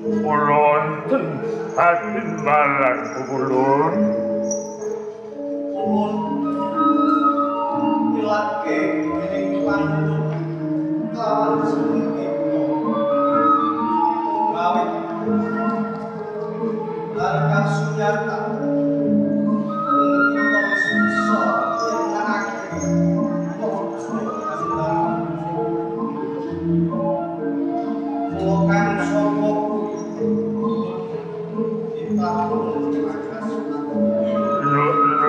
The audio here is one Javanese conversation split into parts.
Ulun hatin balan ulun. Ulun ilake ing panjenengan kelawan sedikit gawe harga sunyata kita wis bisa nyenengake bukan sopok kita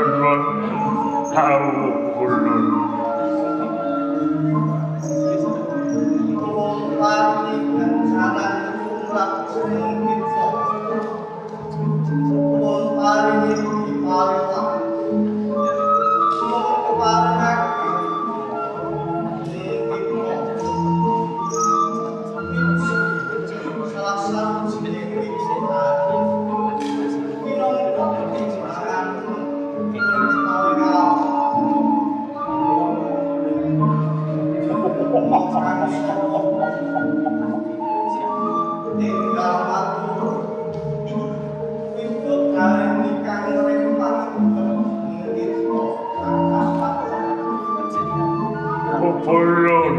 Ulun tahu ulun. lari dan jalan umrah sedikit ulun lari di Palembang ulun keparengake salah satu jenis kegiatan minangka pertimbangan tinggal matur pintu kali nikah mereka Ulun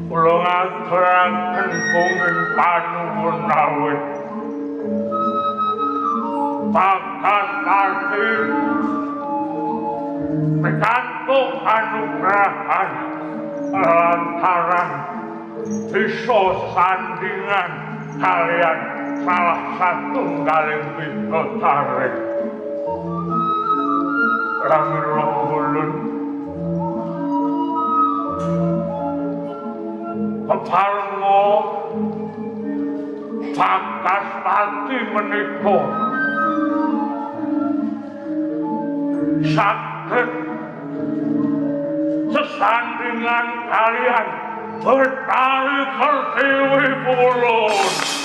ulun aturaken kumpul panuwun awit bakat pati pikantuk anugrahan lantaran bisa sandingan kalian salah satunggaling bidodari Ramiro ulun peparenga bakas pati menika saged sesandingan kalian bertali pertiwi ulun.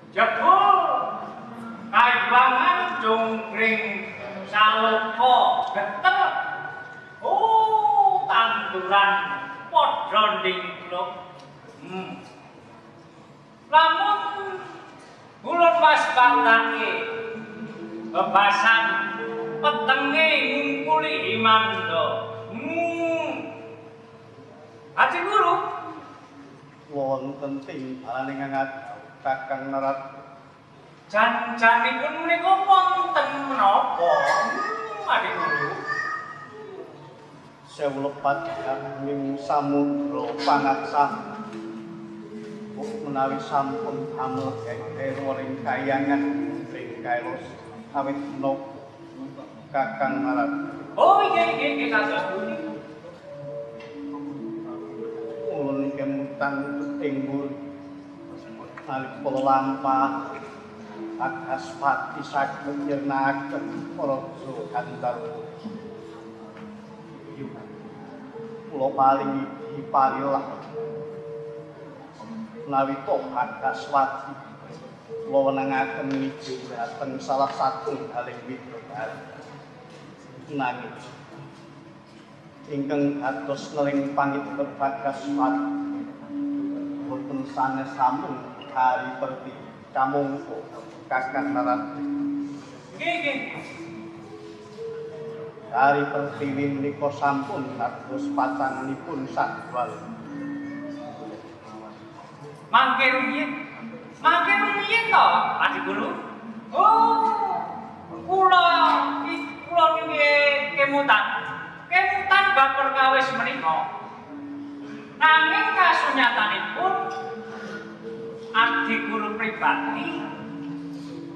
Jebul kaibangan jungkring saloka geter. Oh, tanduran padha ndingkluk. Lamun ulun waspadake bebasan petenge ngumpuli himanda. Haji Guru wonten timbalan ingkang Kakang Narat janjanipun menika wonten menapa? Haji Guru sewu lepat ing samudra pangaksam menawi sampun damel ing kayangan ing kailos awit menapa Kakang Narat. Oh iya kados pundi. Ulun kemutan tinggul nalika lampah Akaspati saged nyernakaken Raja Gandharwa. Kula paling diparilah menawi Akaspati kula wenengaken miji dhateng salah satunggaling widodari. Nanging ingkang atos nering pangit Akaspati boten sanes sampun hari perti kamangka Kakang Narat. Nggih. Hari pertiwi menika sampun kados pacanganipun sadwal. Mangke rumiyin to, Haji Guru. Oh, kula nggih kemutan bab perkawis menika. Nanging kasunyatanipun Adi Guru pribadi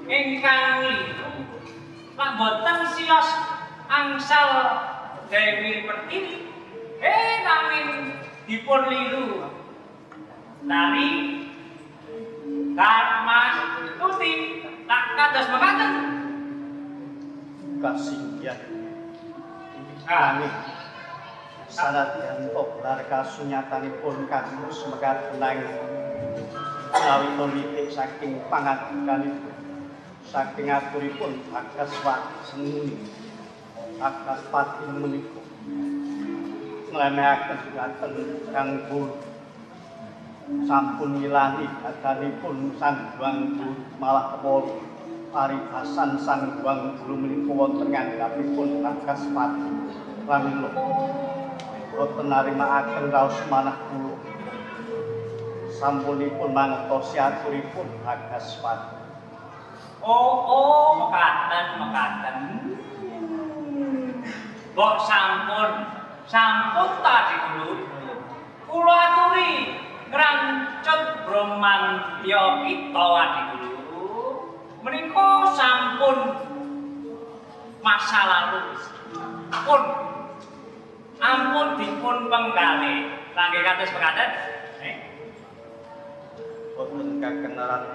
ingkang liru lan boten siyos angsal Dewi Pertiwi. Nanging dipun liru dari Dharma Tuti tak kados mekaten. Kasinggihan kami sanadyan lar kasunyatanipun kados mekaten menawi wiwit saking pangandikanipun saking aturipun Akaspati seni Akaspati menika nglemehaken dhumateng Kang Guru sampun ngilani dadanipun Sanghyang Guru malah kepala paribasan Sanghyang Guru menika wonten ngandhapipun Akaspati pramila boten narimaaken raos manah kula sampunipun mangertosi aturipun Akaspati. Oh, mekaten. Mbok sampun tadi Guru. Kula aturi ngrancut bromantya kita Adi Guru. Menika sampun masa lalu. Ampun dipun penggalih. Kangge kados mekaten. Boten Kakang Narat.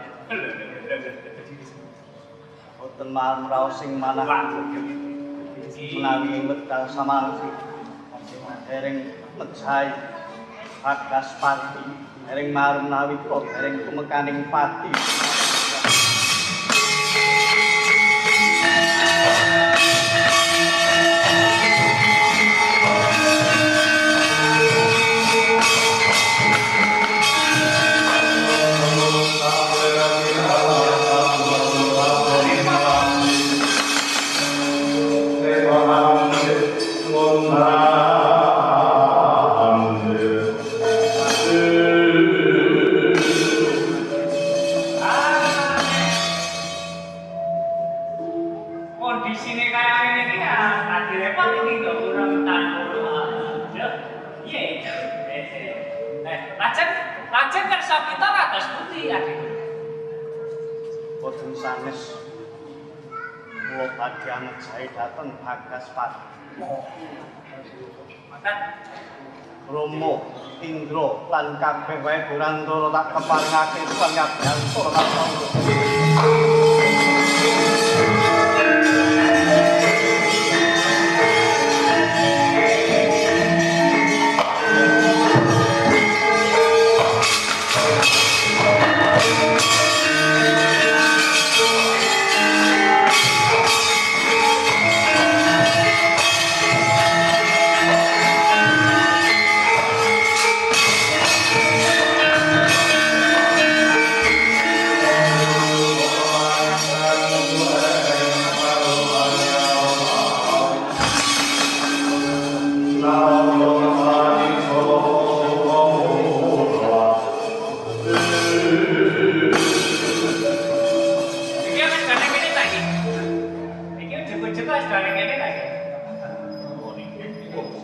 Boten marang raos sing manah menawi wekdal samangsi dereng mejahi Akaspati dereng marang menawi dereng tumekaning pati. Kondisine kaya ngene iki ati repot iki kok urung tanggul. Piye? Lajeng kersa kita kados pundi Adi? Boten sanes kula badhe angejahi dhateng Akaspati. Maka Romo, Indra lan kabeh wae Durandara tak keparengake lan kabeh tur tak sauru.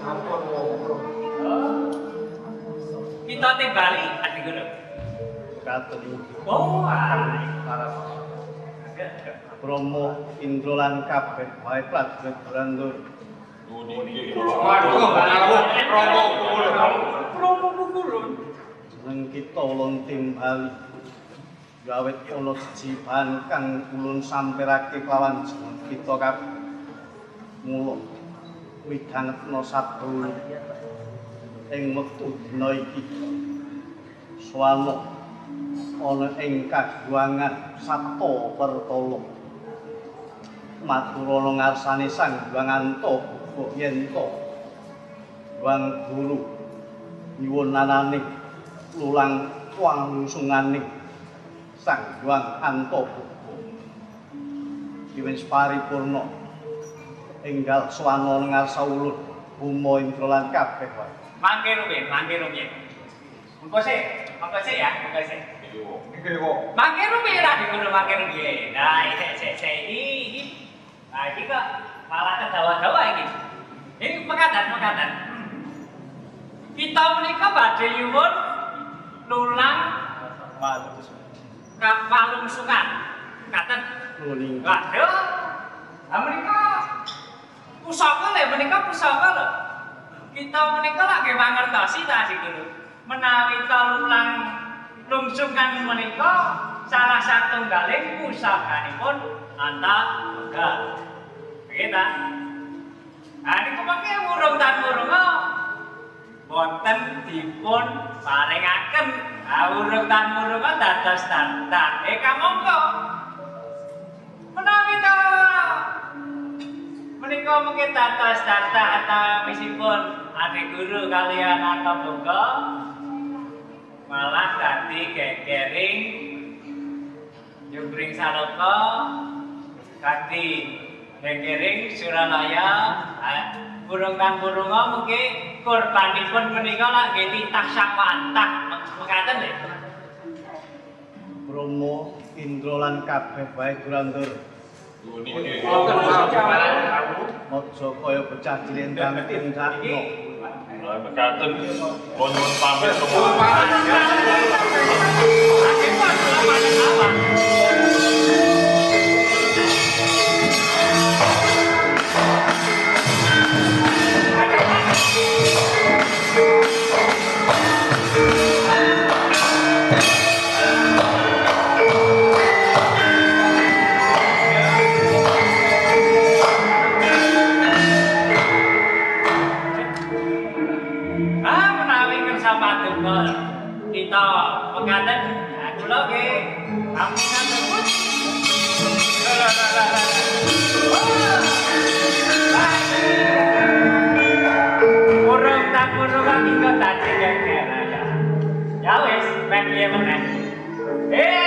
Sampun wong. Kita teh Bali Adi Guru. Katen. Oh, Para Bromo Indra lan kabeh wae prajurit Brandur. Waduh, Promo Pukulun. Jeneng kita ulun timbali. Gawet ana siji bahan kang ulun sampirake kelawan jeneng kita kabeh. Mula midhangetna sabda ing wektu dina iki swana ana ing kaguangan Sabta Pertolo matur ana ngarsane Sang Hyang Anta yen to Wang Guru nyuwun anane lulang wangsunganing Sang Hyang Anta diwis paripurna enggal swana ngarsa ulun Buma Indra lan kabeh wae. Mangke rumiyin. Monggo sik ya, monggo sik. Mangke rumiyin Adi Guru, mangke rumiyin. Nah, iki. Nah, iki kok malah kedawa-dawa iki. Ini mekaten. Kita menika badhe nyuwun lulang kapalungsungan. Katen. Nuling. Waduh. Menika pusaka lho. Kita menika lagi mangertosi ta Adi Guru. Menawi lulang lungsungan menika salah satunggaling pusakanipun Antaboga. Nggih ta? Niku mangke urung-urung boten dipun paringaken. Urung-urung dados tanda. Kamangka. Menawi ta menika mungkin dados tanda antawisipun Adi Guru kaliyan Antaboga malah dadi gegering Jungkring Saloka dadi gegering Suralaya burung-burunga mungkin korbanipun menika lak nggih titah sawantah mekaten nggih. Bromo Indra lan kabeh wae Brandur. Aja kaya bocah cilendang tindakno. Mekaten nyuwun pamit semua. Kita mekaten kula nggih ampungan sebut. Urung tak iki dadi gegeran. Ya wis, ben piye meneh. Ya.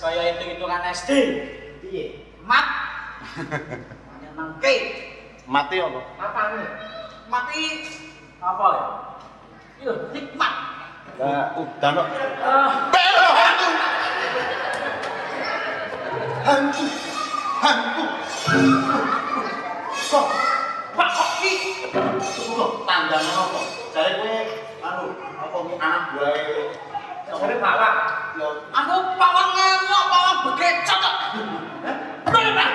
kaya hitung-hitungan SD. Piye? Mat. Mangke. Mati apa? Apane? Mati apa ya? Yo, nikmat. Lah, udan kok. Hantu. Hantu. Kok Pak kok ki? kok tandane apa? Jare kowe anu, apa ki anak buah Jare balak. yo Aku pawang ngemok, pawang begecot kok. Hah?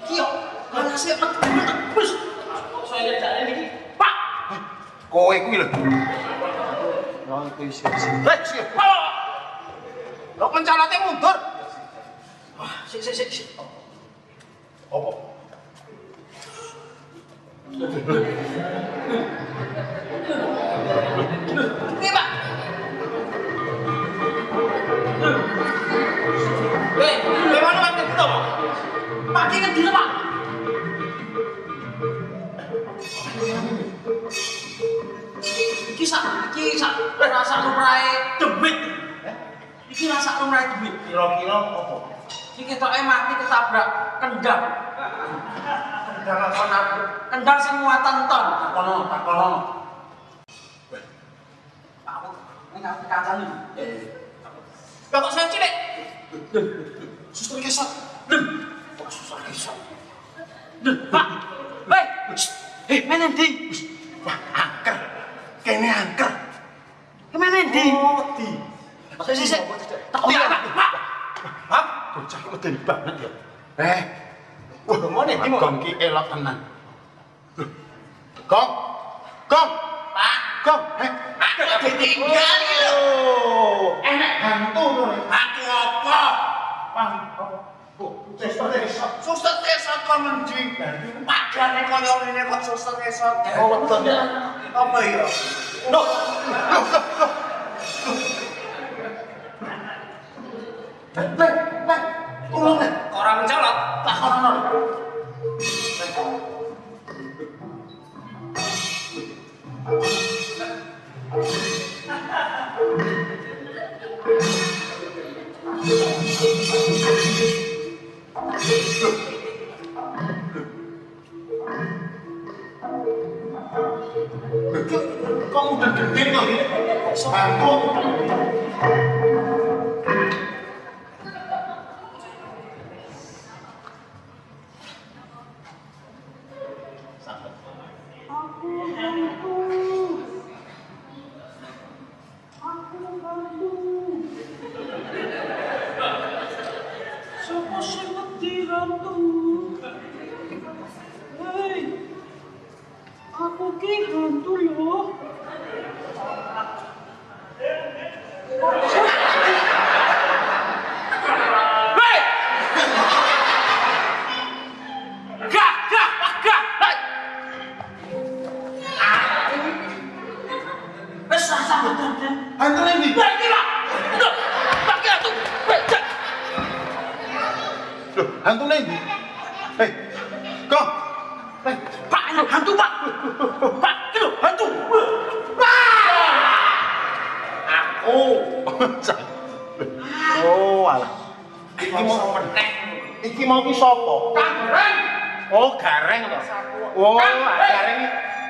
Kyo, ana sik wis. Saya jare niki, Pak. kowe kuwi lho. Oh, kuwi sik. Sik. Kok pencalote mundur? Wah, sik. Apa? Ini, Pak. Bagaimana Pak Tito? Pak, ini kan dulu, Pak. Iki sak rasa lumrahe demit. Iki rasa lumrahe demit. Kira-kira apa? Iki ketoke mati ketabrak kendang. Kendang apa nabrak? Kendang sing muatan ton. Takono. Aku ini kancane. Bapak saya cilik. Suster kesot. Kok suster kesot? Pak. Mana ndi? Wah, angker. Kene angker. Kemana ndi? Oh, di. Sik. Tak oyak, Pak. Hah? Bocah iki medeni banget ya. Wah, ngene iki Gong ki elok tenan. Gong. Pak. Gong. Ditinggal iki lho. Enek hantu to. Aku apa? Pang apa? Suster kesot kok mendi? Padane kaya ngene kok suster kesot. Oh, weton ya. Apa ya? Loh. Tolong nek Orang mencolot. tak kono. Kok udah gede kok ini? Hantu. Sopo sing wedi hantu? Hei. Aku ki hantu lho. Hei! Gak. Hei! Wes rasa betul. Hantu ini. Hei, gila. Aduh, pakai hantu. Hei, cek. Loh, hantu ini. Hei. Kok. Hei. Pak, ini hantu, Pak. Pak, itu hantu. Pak. Aku. Oh, alah. Iki mau ki sapa? Gareng. Oh, gareng to. Oh, gareng.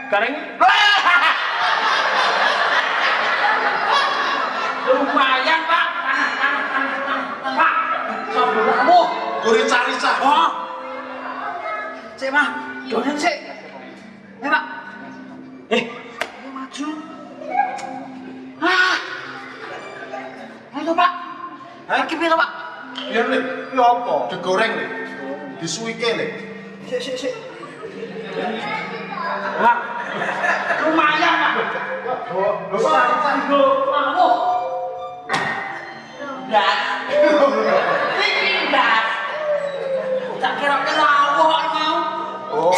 Gareng. Lumayan, Pak. Pak, sabun kamu. Gure cari-cari. Oh. Cek, Pak. Donen sik. Pak. Ini maju. Ayo, Pak. Iki piro, Pak? Biar nih, ini apa? Digoreng nih. Disuike nih. Sik. Pak. Lumayan, Pak. Kamu. Das. Iki das. Tak kira kelawak mau. Oh,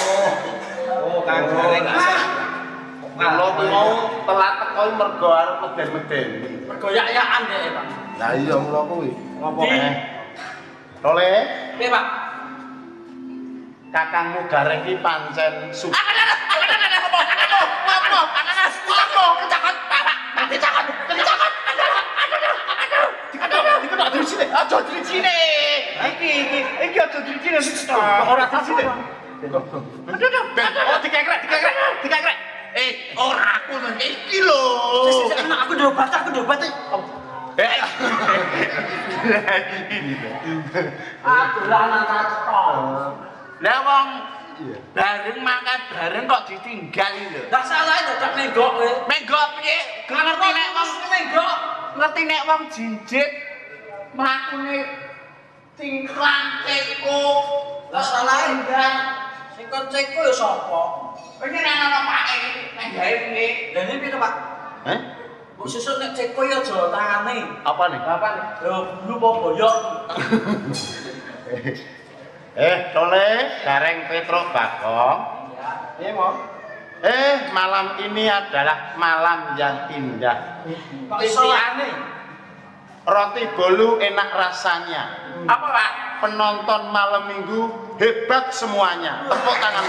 kan gareng. Kalau tuh mau telat teko mergo arep meden-medeni. Pergoyak-yakan deh, Pak. Lah iya mulo kuwi. Ngopo Di. Tole, Piye, Pak? kakangmu gareng ki pancen suka. Kecakot, Pak. Kecakot. drisine, aja drisine. Iki aja drisine ora drisine. Oh, dikekrek. Ora aku nang iki lho. Aku ndobat. Aku lan katok. Lah wong bareng makan bareng kok ditinggal lho. Lah salah dadak menggok kowe. Menggok piye? Ngerti nek wong menggok. ngerti nek wong jinjit mlakune cingklang ceko. Lah salah enggak. Sing kon ceko ya sapa? Iki nang ana pake nang gawe piye? Lah ini piye to, Pak? Heh? Mbok sesuk nek ceko ya aja tangane. Apa nih? Lho, lu apa boyok? Tole, gareng Petruk Bagong. Iya, Mo. Malam ini adalah malam yang indah. Kok iso liyane? Roti bolu enak rasanya. Apa, Pak? Penonton malam minggu hebat semuanya. Tepuk tangan.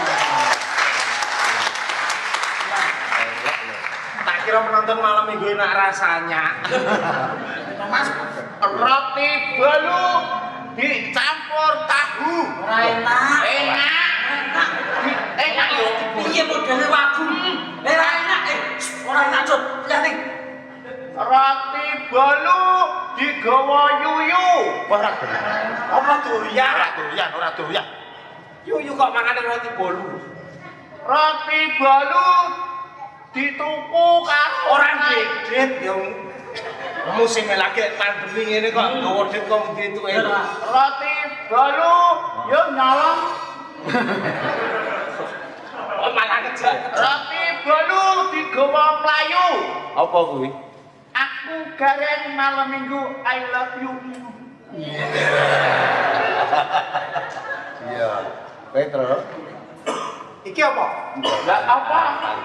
Tak kira penonton malam minggu enak rasanya. Mas, Roti bolu dicampur tahu. ora enak. Enak lho. Piye modele wagu? Ora enak, ora enak, Cut. Liyane. Roti bolu digawa yuyu. Ora bener. Ora doyan. Ora doyan. Yuyu kok mangane roti bolu. Roti bolu dituku karo Orang gedhet yo. Musim lagi pandemi ngene kok nggawa dit kok dituke. Roti bolu yo nyolong. Oh malah kejak. Roti bolu digawa mlayu. Apa kuwi? Aku gareng malam minggu I love you. Iya. Petro. Iki apa? Lah apa?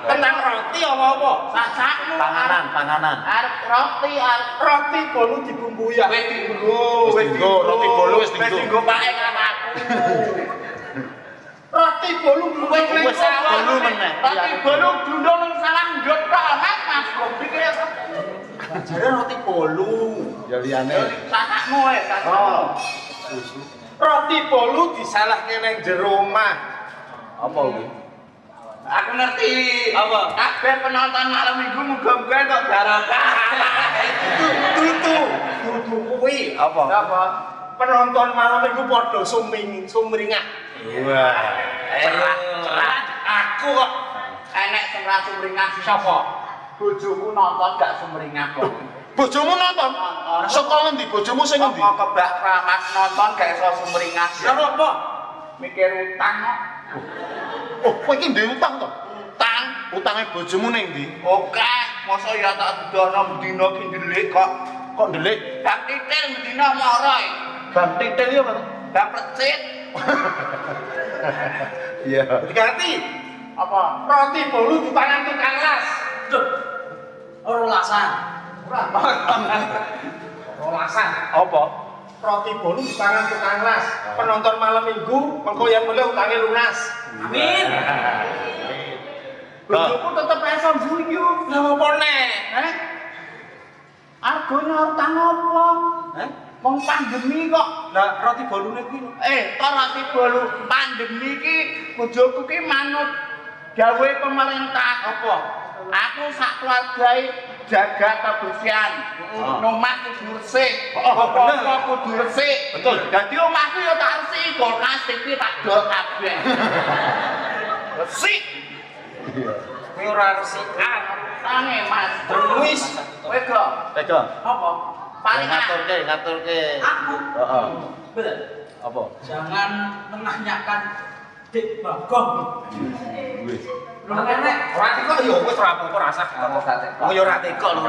Tenang roti apa? Sasakmu Panganan. arep roti Roti bolu dibumbui ya. wis dienggo, roti bolu wis wis dienggo pake karo aku. Roti bolu Wis Wis bolu meneh. Roti bolu dundung ning salah ndut tok, Mas Gobi kaya apa? jare roti bolu. Ya liyane. Sasakmu sasakmu. Roti bolu disalahke nang jero omah. Apa kuwi? Aku ngerti. Apa? Kabeh penonton malam minggu muga-muga kok barokah. Dudu kuwi. Apa? Apa? Penonton malam minggu padha sumringah. Wah. Cerah. Aku kok Enek sing ra sumringah sapa? Bojoku nonton gak sumringah kok. Bojomu nonton? Saka ngendi bojomu sing ngendi? Apa kebak keramat nonton gak iso sumringah. Ya apa? Mikir utang kok. Oh, kowe iki ndek utang to? Utang. Utange bojomu ning ndi? Oke, masa ya tak dono dina ki ndelik kok. Kok ndelik? Bang titil dina moroy. Bang titil yo kan? Bang pecit. Iya. Diganti. Apa? Roti bolu di tangan tukang las. Duh. Ora lasan. Rolasan. Apa? Roti bolu di tangan tukang las. Penonton malam minggu mengko yang mulai utange lunas. Amin. Bojoku tetep iso guyu. Lah apa nek? Argone utang apa? Wong pandemi kok. Lah roti bolune kuwi. Kok roti bolu pandemi iki bojoku ki manut gawe pemerintah apa? Aku sak keluargae jaga kebersihan. Omah kudu resik. Apa kudu resik. Betul. Dadi omahku ya tak resiki, kulkas TV tak dol kabeh. Resik. Kuwi ora resikan. Tange Mas. Wis. Kowe kok Pegang. Apa? paling ngaturke. Aku. Heeh. Betul. Apa? Jangan menanyakan Dik Bagong. Wis. Lu enek Ora teko ya wis ora apa-apa rasa. Wong ya ora teko lho.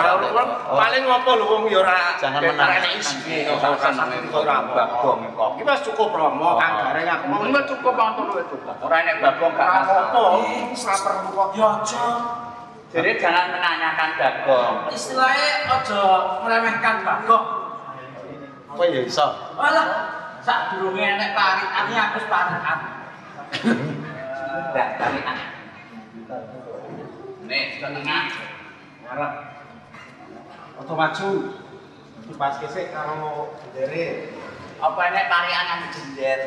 Paling ngopo lho wong ya ora. Jangan menang. Enek isi. Ora bagong kok. Iki wis cukup romo anggare aku. Mungkin cukup nonton wis cukup. Ora enek babong gak Ora apa. apa. Wis ora perlu kok. Ya aja. Jadi jangan menanyakan babong. Istilahnya aja meremehkan Bagong. Kowe ya iso. Walah, sak durunge enek tarikan iki aku tarikan. Enggak, tarikan. Nih, ke tengah. Arep. Ojo maju. dipaske sik karo ndere. Apa nek parian yang jender?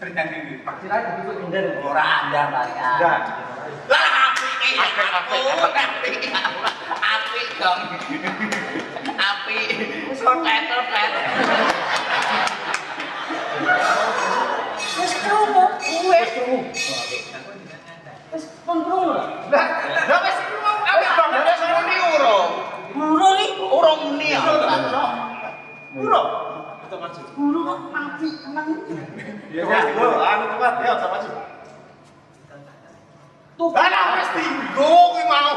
Kira begitu gender. Ora andar parian. Enggak. Lah apik dong. Apik. Sopet. Wis krungu, wis krungu. Wis krungu. Lah wis ngomong apik dong. Wis muni urung. Urung iki, Urung muni ya. Urung. Kita maju. urung kok mati tenan. Ya lho, anu kuat ya sama maju. Tuh, Lah wis dinggo kuwi mau.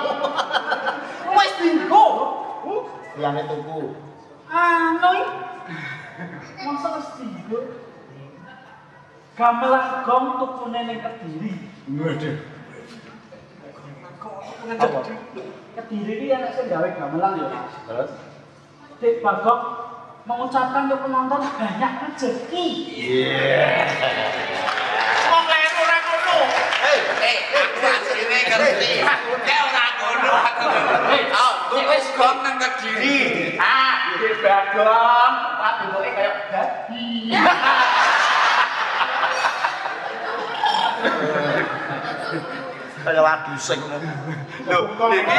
wis dinggo. Lane tuku. Anu iki. Masa wis dinggo. Gamelan gong tukune ning Kediri. Waduh. Apa? Kediri iki enek sing gawe gamelan ya, Mas. Terus? Dik Bagok mengucapkan untuk penonton banyak rezeki. Wong lain ora ngono. Aku asline ngerti. Nek ora ngono aku. Oh, wis kok nang Kediri. Di Bagong, Pak bentuke kaya dadi. Kayak ladu sing. Lho, iki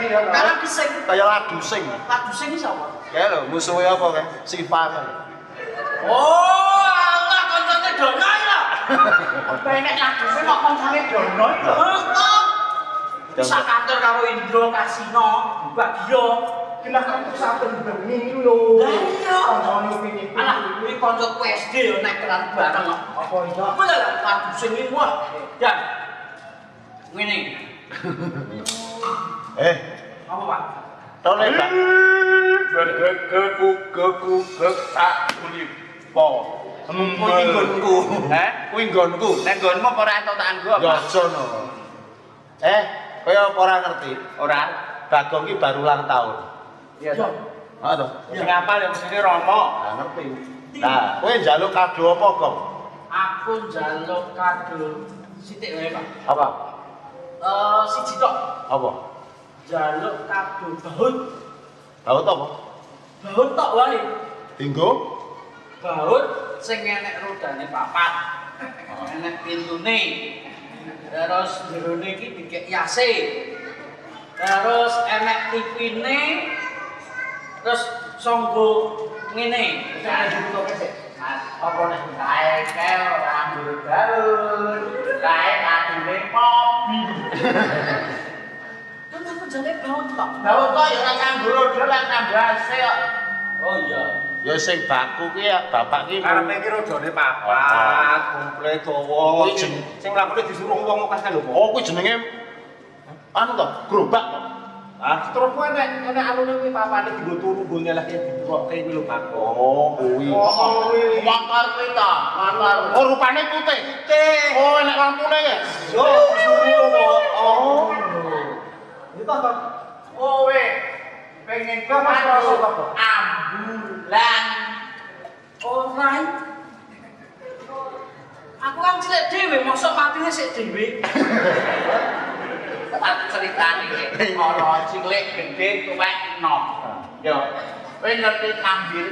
Karena bising, Kayak ladu sing. ladu sing iki sapa? Kayak lho musuhnya apa kan? Sifan. Oh, Allah koncone dono ya. penek lagi sing kok koncane dono lho. Heeh. Bisa kantor karo Indro Kasino, Bagio. Kena kantor saben bengi lho. Lah iya. Koncone pingin. Alah, kuwi kanca PSD yo nek kelan bareng kok. Apa iso? Apa lah ladu sing iki wah. Dan ngene. Apa, Pak? Tole Pak. Geku tak kulit po. Kuwi nggonku. Kuwi nggonku. Nek nggonmu apa ora entuk tak anggo apa? Ya aja no. Kaya apa ora ngerti? Ora. Bagong ki baru ulang tahun. Iya Yo. Heeh to. Sing apal ya mesti Romo. Nah, ngerti. Nah, kowe njaluk kado apa, Gong? Aku njaluk kado sithik wae, Pak. Apa? Siji tok. Apa? Njaluk kado baut. Tahu apa? Baut tok wae. Dinggo? Baut sing enek rodane papat. Enek pintune. Terus jerone iki dikek yase. Terus enek tipine. Terus songgo ngene. Wis ana dibutuhke sik. Apa nek kae kel rambut daun, kae kadune mobil. Kan aku jane baut tok. Daun kok ya ora kanggo rodol lan tambahase kok. Oh iya. Ya sing baku ki ya bapak ki Karepe iki rodone papat, komplit dawa. Kuwi jeneng- Sing lakune disuruh wong kas lho. Oh, kuwi jenenge anu to, gerobak to. Ah, terus kowe nek anune kuwi papane dienggo turu nggo nyelehke dibukoke kuwi lho, Pak. Oh, kuwi. Oh, kuwi. Motor kuwi to, motor. Oh, rupane putih. Teh. Oh, enek lampune ya. Yo, suruh kok. Oh. Itu apa? Kowe pengen Mas rasa apa? ambulan. Ora. Aku kan cilik dhewe, mosok matine sik dhewe. Tak ceritani iki. Ora cilik gede tuwek enom. Yo, kowe ngerti ambil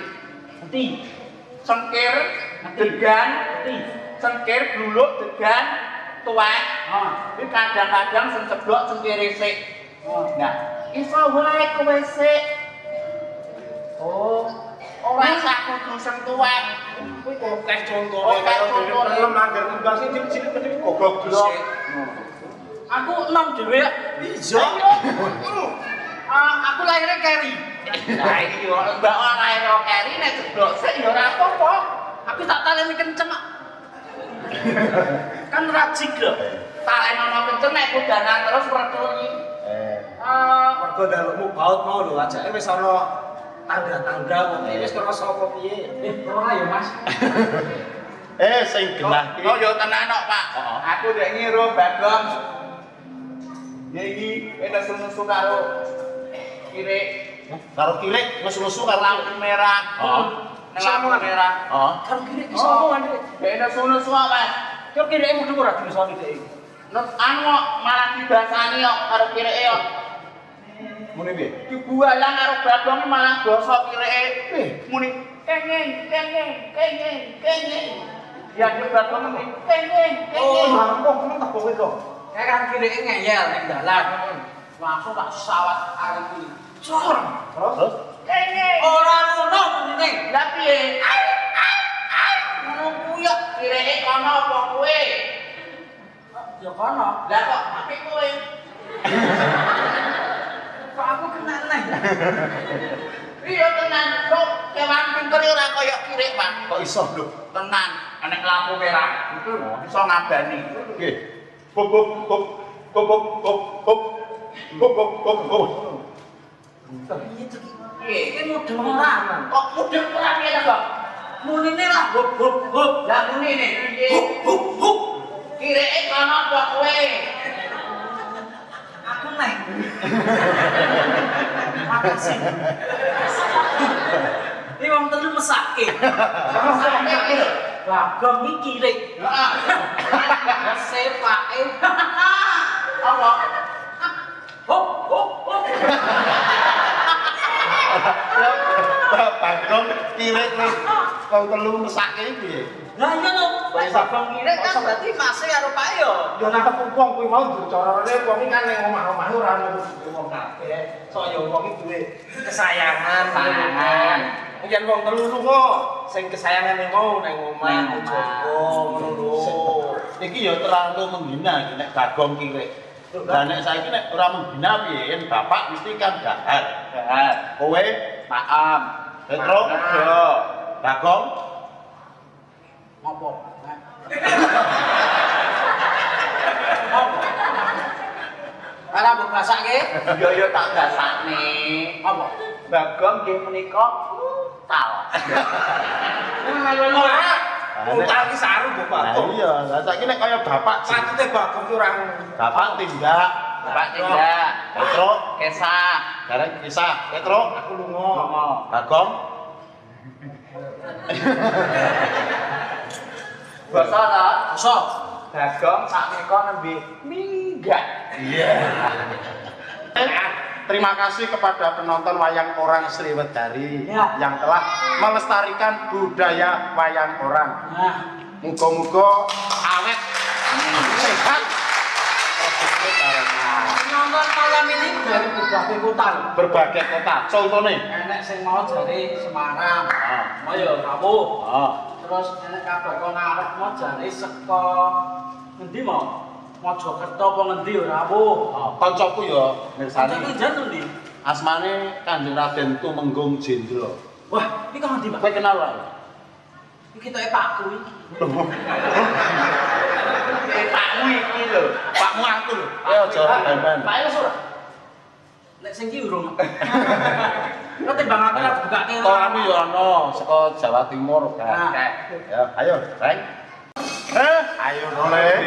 Ngerti? cengkir, degan, cengkir, bluluk, degan, tuwek. Iki kadang-kadang sing ceblok cengkire sik. Nah, iso wae kowe sik. Oh, Ora sak kudu sing tuwek. Kuwi kokeh contone Kokeh kaya dene contone. pelem anggar munggah sing cilik-cilik mesti goblok dhisik. aku enom dhewe. Iya. Aku lahirnya Keri. Lah iki yo mbak ora ero keri nek ceblok sik ya ora apa-apa. Aku tak taleni kenceng kok. Kan rajik lho. Talen ana kenceng nek kudanan terus mertuli. Mergo dalukmu baut mau lho, ajake wis ana tangga-tangga kok wis kerasa apa piye. Ora ya, Mas. Sing genah ki. Oh yo tenan kok, Pak. Aku ndek ngira Bagong. Ya iki enak susu karo kire Karo kirek nesu-nesu karo lampu merah. Nek lampu merah. Heeh. Kan kene iso omongan dhewe. Ya enak susu Mas. Kok kene mudhun ora dirisoni dhek iki. Nek anu kok malah dibasani kok karo kireke kok. Muni piye? Dibualang karo Bagong malah basa kireke. Muni kenging. Ya di Bagong muni kenging. Oh, rampung temen tak kowe kok. Kayak kan kireke ngeyel ning dalan. Langsung tak sawat arep iki. Cor. Terus? Kenging. Ora ngono bunine. Lah piye? Ngono kuwi kireke kono apa kowe? Ya kono. Lah kok tapi kowe Kok aku kena neh. iya tenan kok kewan pinter ora kaya kirek Pak. Kok iso lho? Tenan nek lampu merah itu iso ngabani. Nggih. Bop bop bop bop bop bop bop bop bop bop bop. Piye to iki? Piye? Iki mudeng ora. Kok mudeng ora piye to? Munine lah hop hop hop. Lah muni nek piye? Kireke kono apa kowe? Aku neh. Makasih. Ini wong telu mesake. Sampe iki lho. Bagong iki kirik. Heeh. Sepake. Apa? Hop hop hop. Bagong kirek wis wong telu mesake piye? Lah iya lho, wis bagong kirik kan berarti masih karo Pak yo. Yo nangkep wong kuwi mau dicorone wong iki kan ning omah-omah ora ono wong kabeh. Saya wong iki duwe kesayangan. Yen wong telu lunga, sing kesayangane mau ning omah Joko ngono lho. Iki ya terlalu menghina nek Bagong kirek. Lah nek saiki nek ora menghina piye? Yen bapak mesti kan jahat. Jahat. Kowe Maaf. Petro yo. Bagong Ngopo? Ala mbok basake? Yo tak gasakne. Apa? Bagong nggih menika tal. Ora. Utang iki saru kok Nah Bagong. iya, lah saiki nek kaya bapak Patute Bagong ki ora bapak tindak, Bapak tindak. Petro Kesah. garek kisah, Petro aku lunga. Bagong Basa ta? Basa. Bagong sakmenika nembe minggat. iya. Terima kasih kepada penonton wayang orang Sriwedari Ya. yang telah melestarikan budaya wayang orang. Nah, Muga-muga awet, sehat, nonton malam ini dari berbagai kota. berbagai kota. Contohnya, Enek sing mau dari Semarang, mau ya Rabu. Terus enek kabeh arep mau jare saka ngendi mau? Mojokerto apa ngendi ya Rabu. koncoku ya mirsani. Kanca jan ndi? Asmane Kanjeng Raden Tumenggung Jendra. Wah, iki kok ngendi, Pak? Kowe kenal ora? Iki ketoke Pakku iki. Pakmu iki lho. Pakmu aku lho. Ayo aja ben-ben. Pak wis ora? Lek sing iki urung. Kok timbang aku lek bukake. Toramu ya ana saka Jawa Timur kan. Nah. Ya, ayo, Reng. Ayo oleh.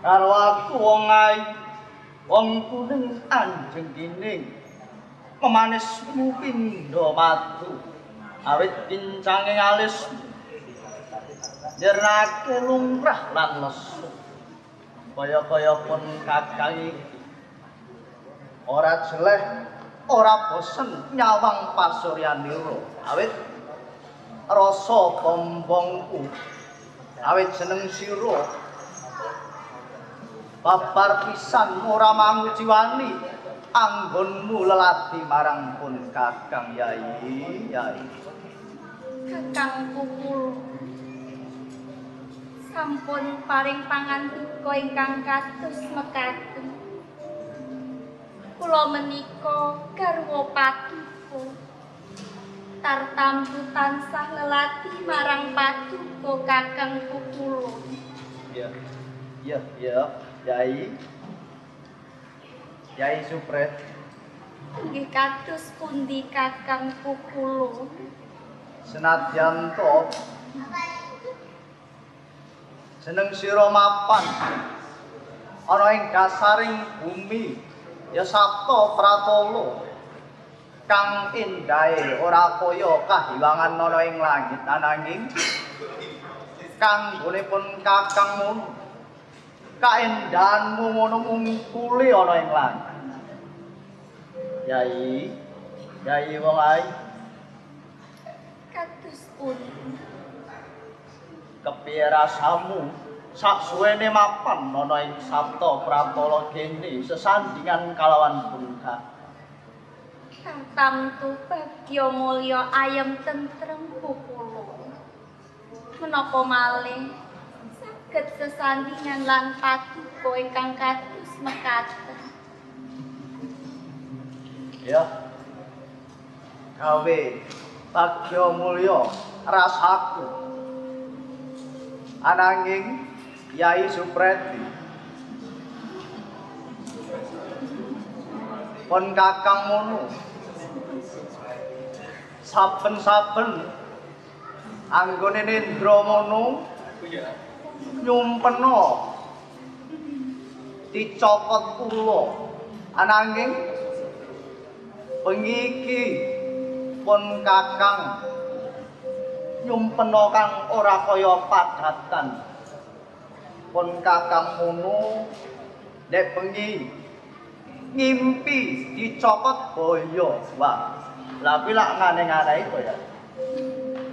Karo aku wong ayu, wong kuning anjing kining, pemanismu pindha madu, awit kincanging alismu, nyerake lumrah lan lesu, kaya-kaya pun kakang iki, ora jeleh, ora bosen nyawang pasuryanira, awit rasa bombongku, awit jeneng sira babar pisan ora mangujiwani anggonmu lelati marang pun kakang yai. Kakang Pukul sampun paring pangandika ingkang kados mekaten. Kula menika garwa paduka tartamtu tansah lelati marang paduka Kakang Pukul. Iya. Yai Supret. Nggih kados pundi Kakang Pukul? Senadyan to jeneng sira mapan ana ing dasaring bumi ya sapta pratala kang endahe ora kaya kahiwangan ana ing langit ananging kanggonipun kakang mun kaendahanmu ngono ngungkuli ana ing langit. Yai wong ayu kados pundi? Kepiye rasamu saksuwene mapan ana ing sapta pratala kene sesandingan kalawan Bungka? Kang tamtu bagya mulya ayem tentrem Pukul. Menapa malih saged sesandingan lan paduka ingkang kados mekaten. Ya. Gawe bagya mulya rasaku. Ananging Yai Supreti pun kakang mono saben-saben anggone nendra mono nyumpena dicokot kula ananging bengi iki pun kakang nyumpena kang ora kaya padatan pun kakang mono nek bengi ngimpi dicokot boyo wah lha kuwi lak ngane-ngane to ya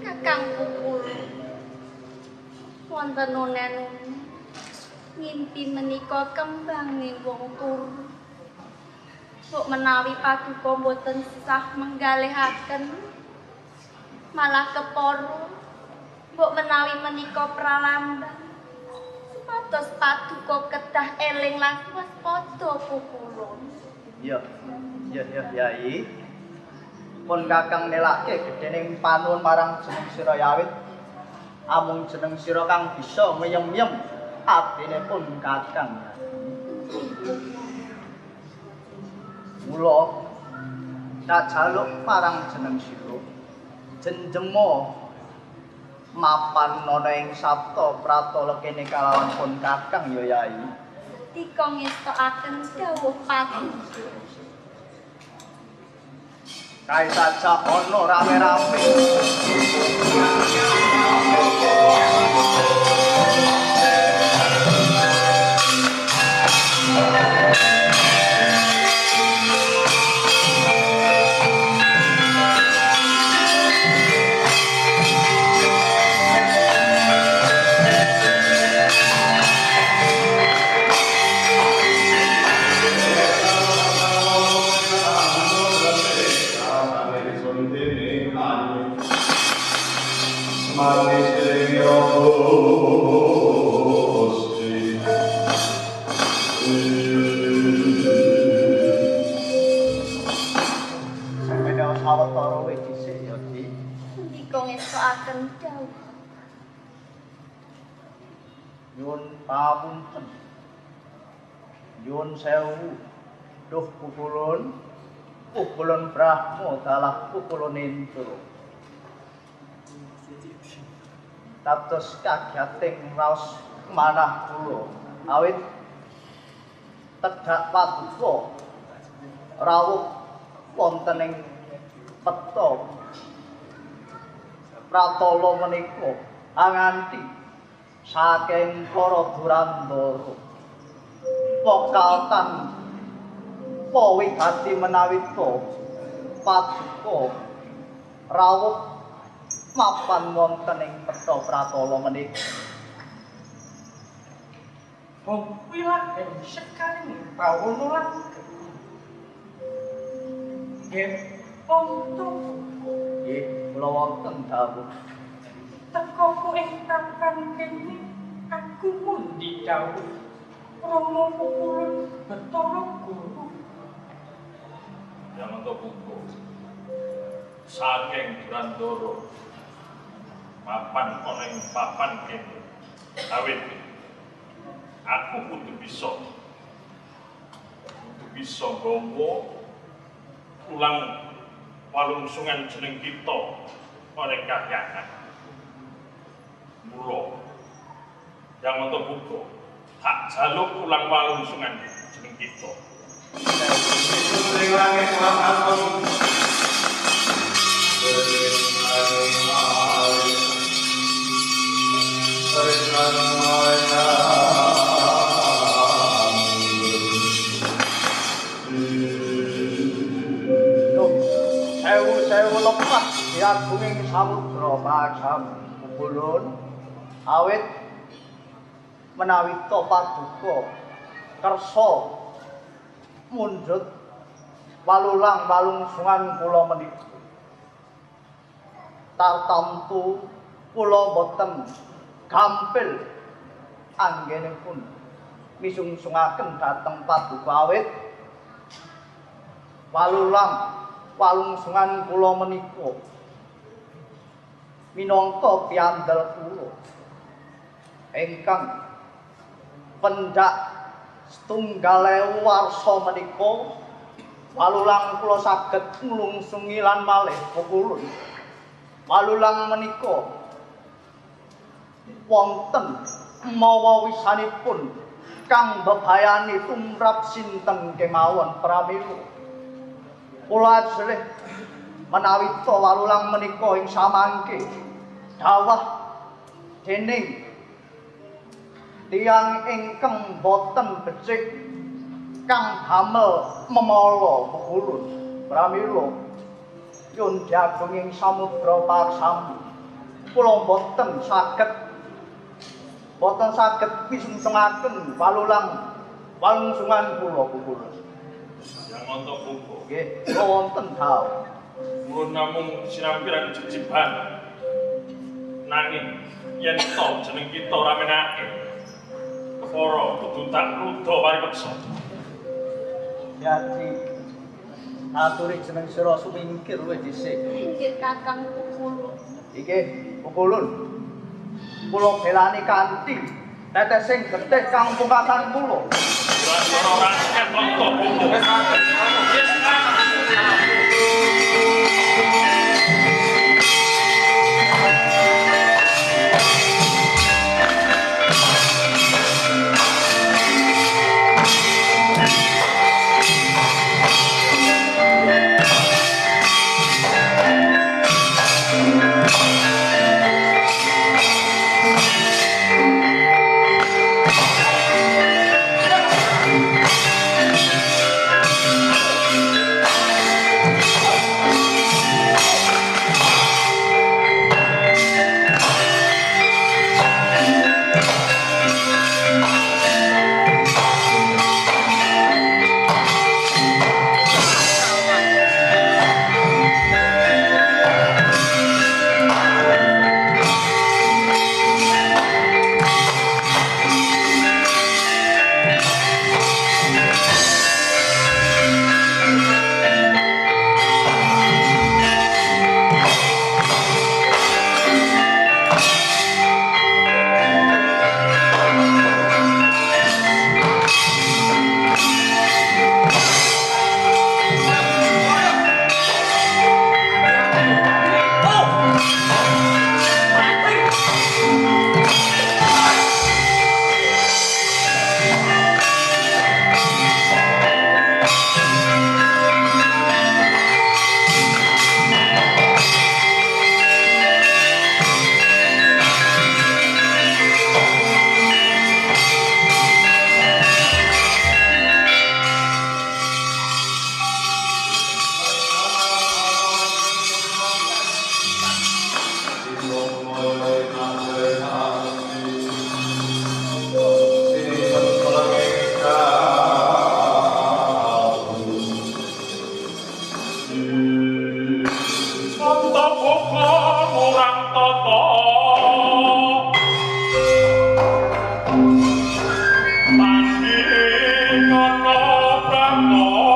Kakang Pukul wonten unen ngimpi menika kembanging wong turu. Mbok menawi paduka boten sah menggalihaken malah keporo mbok menawi menika pralambang supados paduka kedah eling lan waspada Pukulun. Iya Yai pun kakang nelake gedening panuwun marang jeneng sira Yawit amung jeneng sira kang bisa meyem-yem atine pun kakang. Mula tak jaluk marang jeneng sira jenjemo mapan ana ing sapta pratala kene kalawan pun kakang ya Yai. Tika ngestokaken dawuh paduka. Kae saja ana rame-rame. manis Gusti. Sampeyan sawetara wis dhisik ya, Di. Ndika ngestokaken dawuh. Nyuwun pamunten. Nyuwun sewu. Duh pukulun. Pukulun Brahma dalah pukulun Indra. Dados kagiating raos manah kula awit tedhak paduka rawuh wonten ing peta pratala menika anganti saking para durandara pokaltan pawigati menawi paduka rawuh mapan wonten ing peta pratala menika. Wilah sekali tahun lan nggih untuk Nggih, kula wonten dawuh. tekoku ingkang kene aku mundi dawuh Romo pukulun Bathara Guru. Yang untuk buku saking Durandara mapan oneng papan kene awit aku kudu bisa nggawa ulang walungsungan jeneng kita oneng kahyangan mula yang untuk buku hak jaluk ulang walungsungan jeneng kita. Sewu lepah diagunging samudra macam pukulun awit menawi to paduka kersa mundhut walulang walungsungan kula menika tartamtu kula boten gampil anggenipun misungsungaken dhateng paduka awit walulang walungsungan kula menika minangka piandel kula ingkang pendak setunggal warsa menika walulang kula saged nglungsungi lan malih pukulun walulang menika wonten mawa wisanipun kang bebayani tumrap sinten kemawon pramila kula ajrih menawi to walulang menika ing samangke dawah dening tiyang ingkang boten becik kang damel memala pukulun pramila yun jagunging samudra paksami kula boten saged pisungsungaken walungsungan kula pukulun. Yang untuk buku Nggih, kula wonten dawuh. Mulun namung sinampiran jejiban nanging yen to jeneng kita ora menake kepara kudu tak rudha paripeksa. Jadi aturi jeneng sira sumingkir luwih dhisik. Inggih Kakang Pukulun. Iki pukulun. Kula belani kanthi tetesing getih kang pungkasan kula. Durandara rakyat untuk buku. Untuk hukum orang toto Mandi ngono brahmo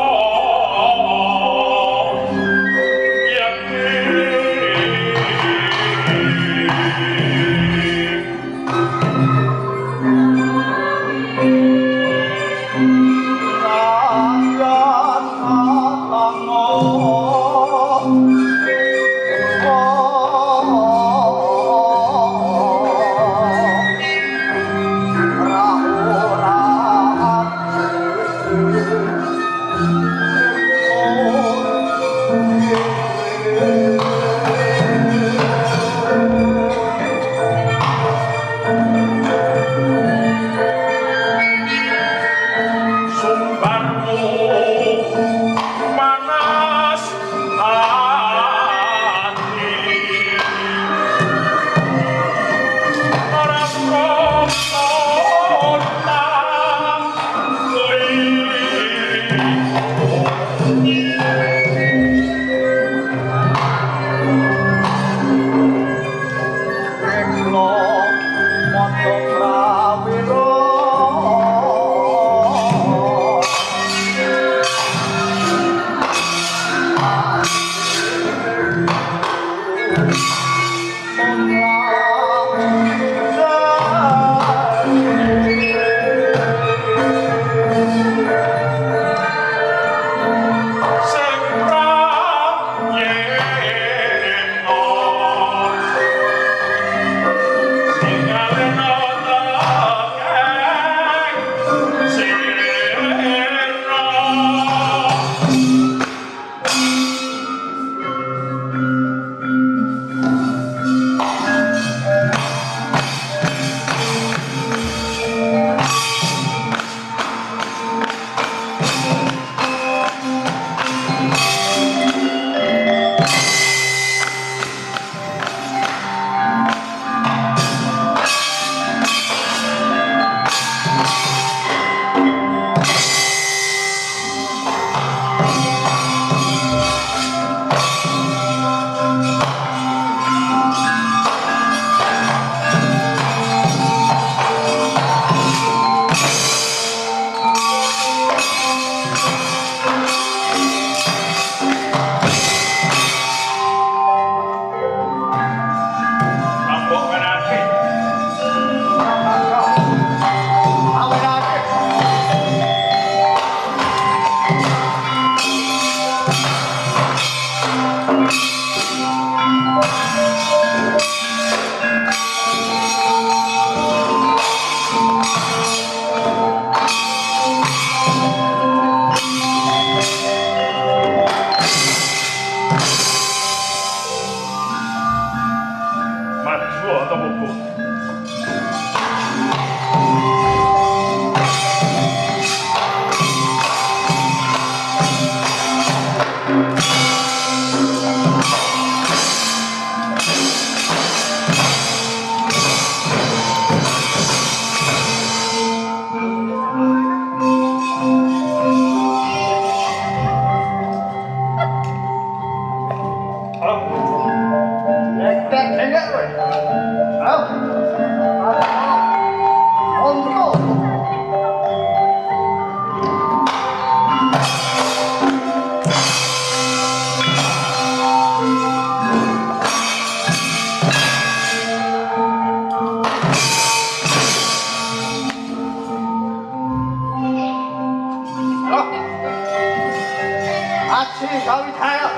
Aci kawitaya.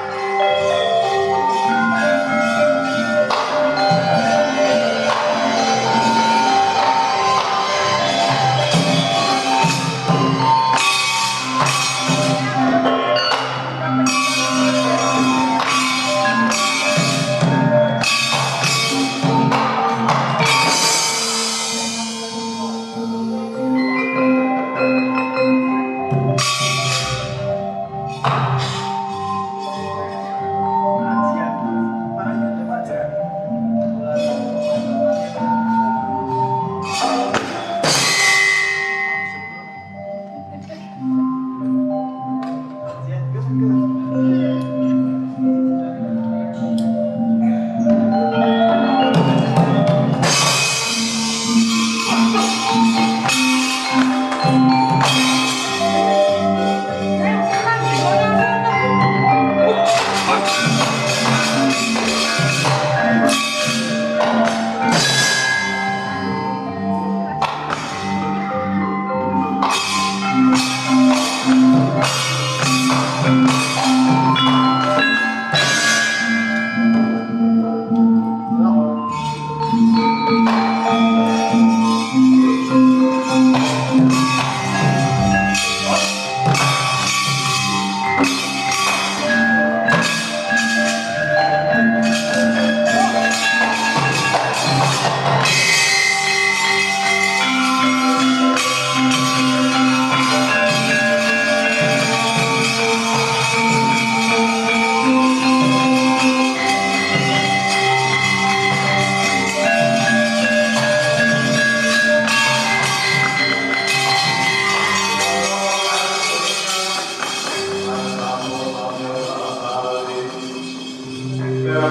Kalau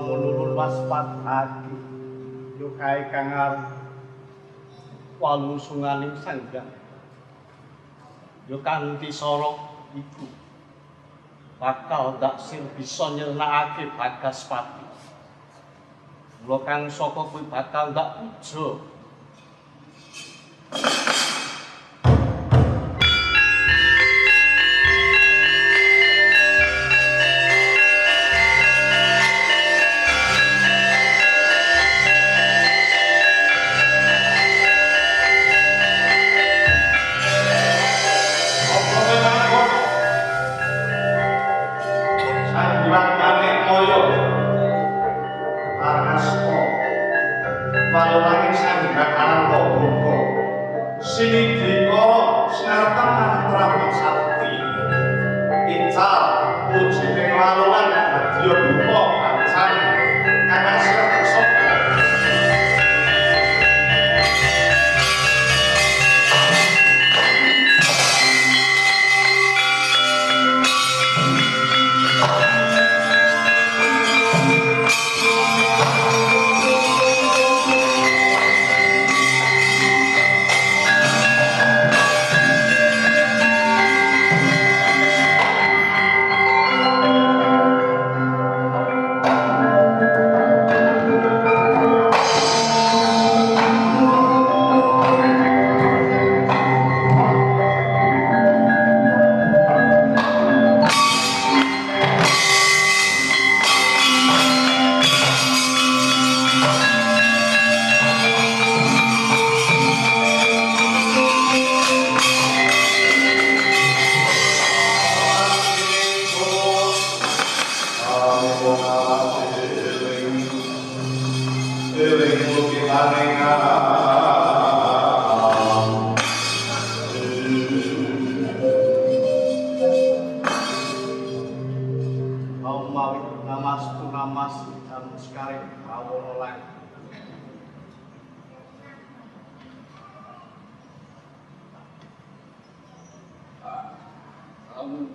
menurut waspat hati, yukai kangar walusunganing sanggang, yukan disorok iku bakal daksir bisa nyelnakake Bagaspati. Mula kang saka kuwi bakal dak ujo.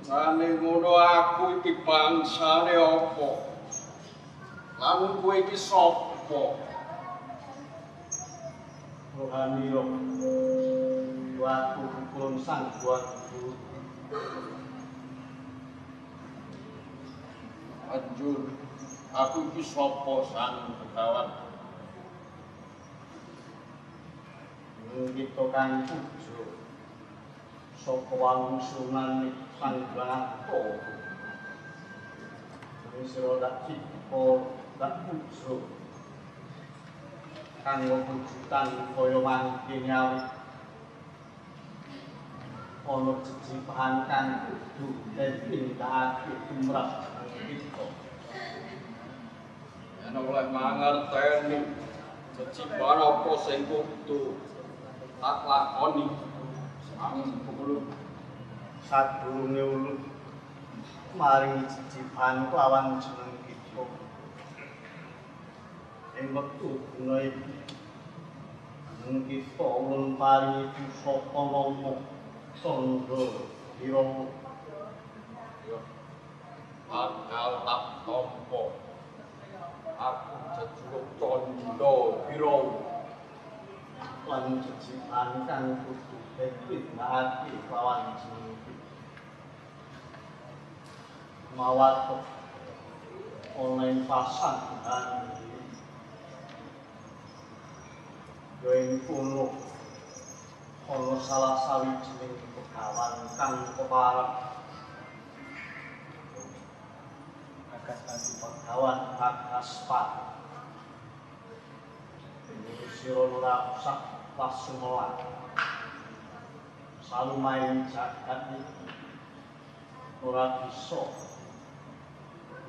Jane ngono aku iki bangsane apa? Lamun kowe iki sapa? Rohani yo. Waktu kulon sang buat guru. Anjur, aku iki sapa sang Begawan? Kita kan pujo. Sapa walungsunan sang Blanto. Wis ora dak cipto dak pujo. Kanggo wujudan kaya mangke nyawi. Ana jejibahan kang kudu ditindakake tumrap kita. Yen oleh mangerteni jejibahan apa sing kudu tak lakoni sang Guru. Sadurunge ulun maringi jejibahan kelawan jeneng kita. Ing wektu dina iki jeneng kita ulun paringi pusaka nama Sandha Wirawa. Bakal tak tampa. Aku jejuluk Sandha Wirawa. Lan jejibahan kang kudu ditindakake kelawan jeneng kita. Mawat oleh pasangan Yoing kulo ana salah sawijining Begawan kang kepareng Begawan Bagaspati. Ini sira ora usah pasumelan. Salumayan jagat iki ora bisa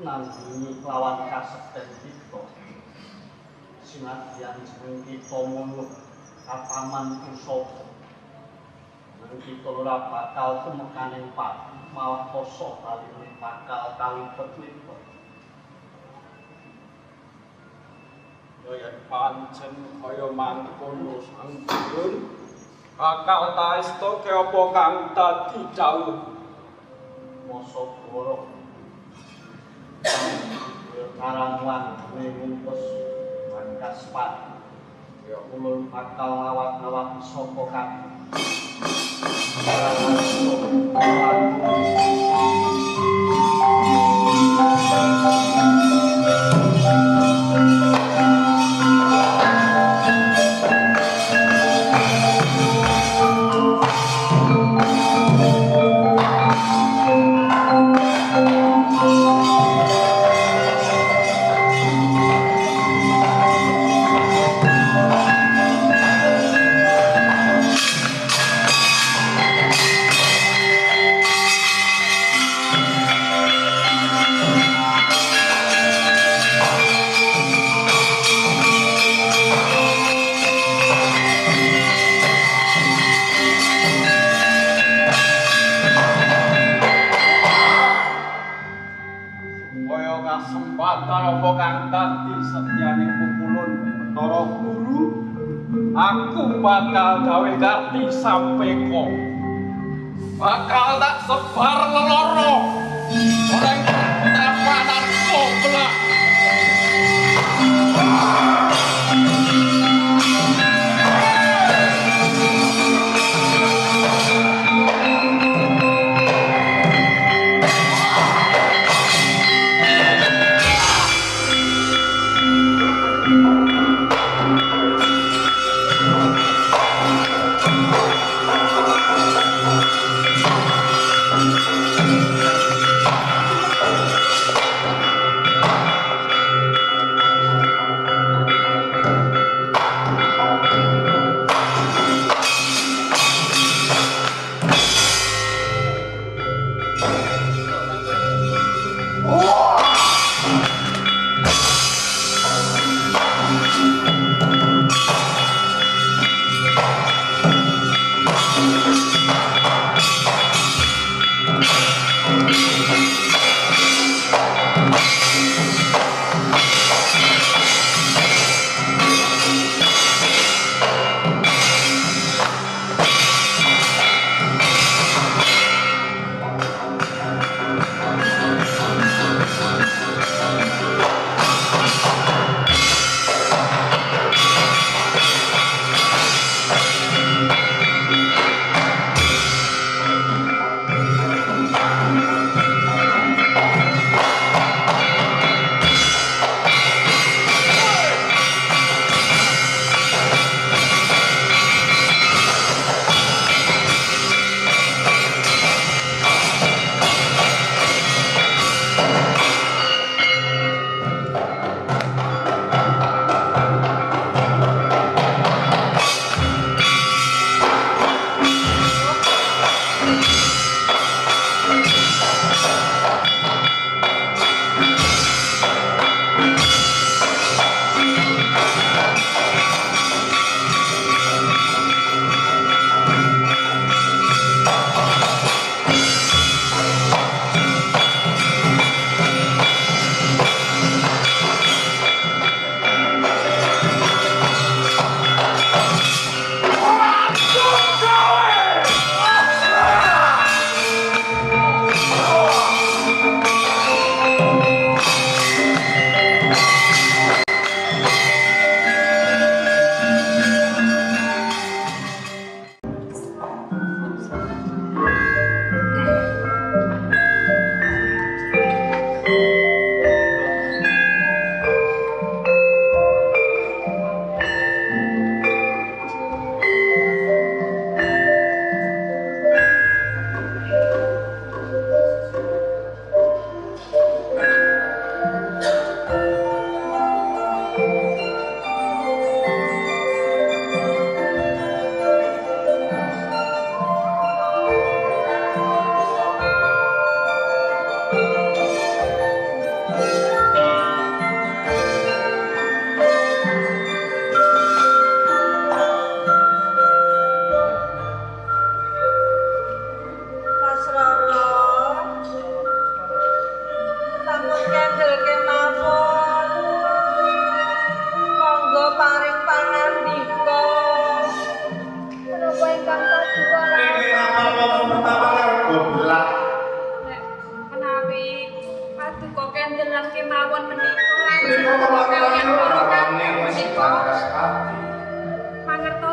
nandingi lawan kasekten kita. Sinadyan jeneng kita mono kataman pusaka. Nang kita ora bakal tumekaning pati malah koso baline bakal kalipet-lipet. yen pancen kaya mangkono sang Guru bakal taestoke apa kang dadi dawuh masa borok karangwan ngumpus Kaspar ya ulun bakal ngawat-ngawat sapa kang apa kang dadi setyaning pukulun Bathara Guru aku bakal gawe karti sampeka bakal tak sebar leloro orang tapanan goblok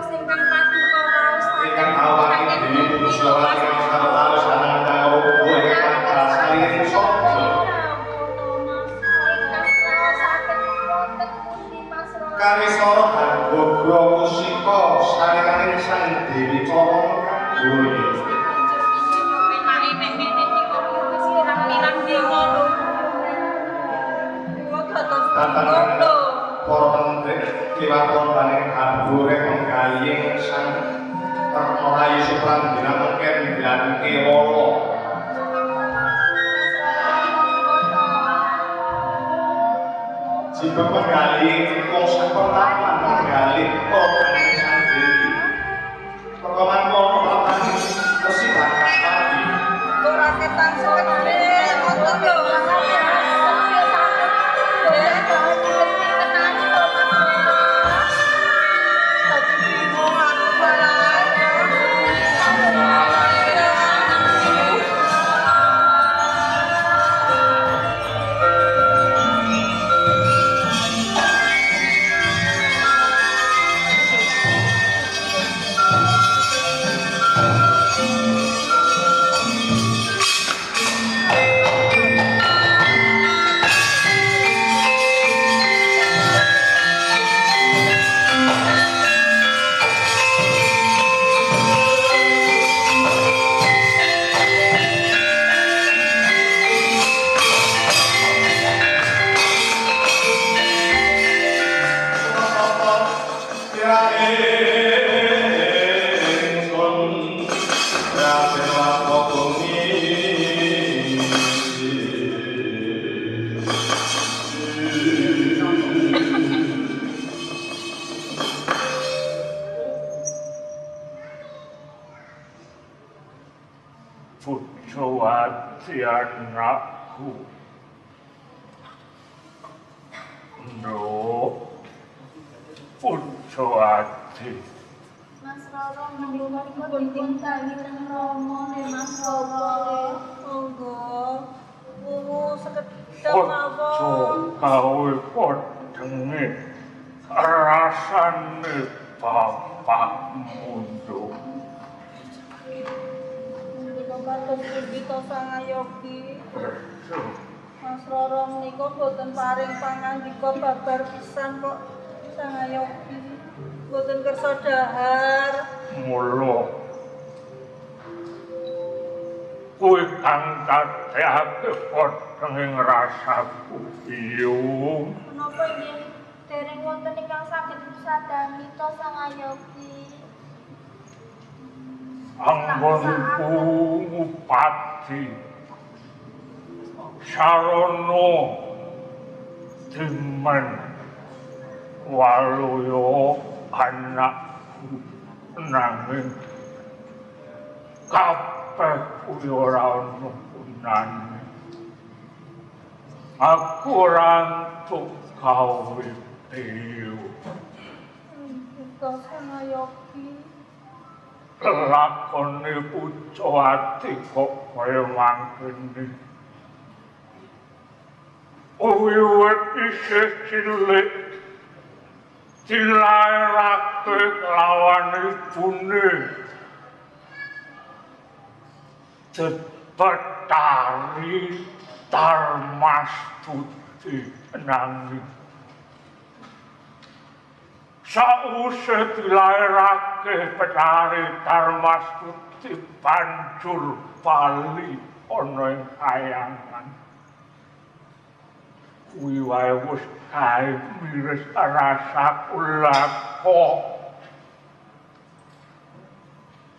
raos ingkang paduka raos ingkang awake dhewe putus lawan ingkang sarta sanang karo uga ingkang prasaring sabda Karisara Hanbogra musika sarekaning Sang Dewi Coro Kagur. Para menteri kiwaton baning Hanbore penggaying Sang Rayu Supranggina mengken bilang kewala. Jika menggali wong sakonapan menggali organ Sang Dewi perkaman kono papan mesti bakas tadi ora ketang sekedhik ngoten lho Anakku, no, pujo ati. Mas Roro mendengar penting tangi nang Romo ne Mas Roro. Monggo, sekedhap mawon. Kowe podenge rasane bapak mundur. Kados kita sangayogi. Mas Roro menika boten paring pangandika babar pisan kok sangayogi. Boten kersa dahar. Mula kowe kang kadhake podeng rasaku biyung. Menapa inggih dereng wonten ingkang saged sadami to sangayogi? Anggonku ngupati Sarono Dimen Waluyo anakku nanging kabeh kuwi ora ono gunane. Aku ora entuk gawe dhewe. Kita sangayogi. Lakone puco ati kok kaya mangkene. Wiwit isih cilik dilairake lawan ibune. Betari Darmastuti nanging sause dilairake Betari Darmastuti banjur bali ana ing kayangan. Kuwi wae wis kae miris rasaku lako.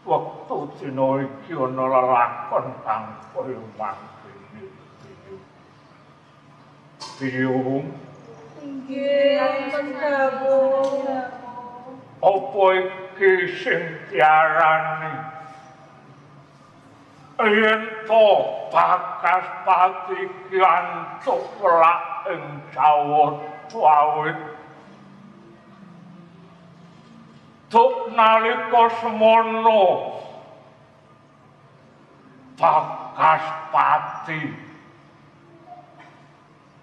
Waktu dina iki ana lelakon kang kaya mangkene. Biyung Inggih, pendhawuh. apa iki sing diarani yen to bakas pati iki antuk lak ing Jawa awit tuk nalika semono bakas pati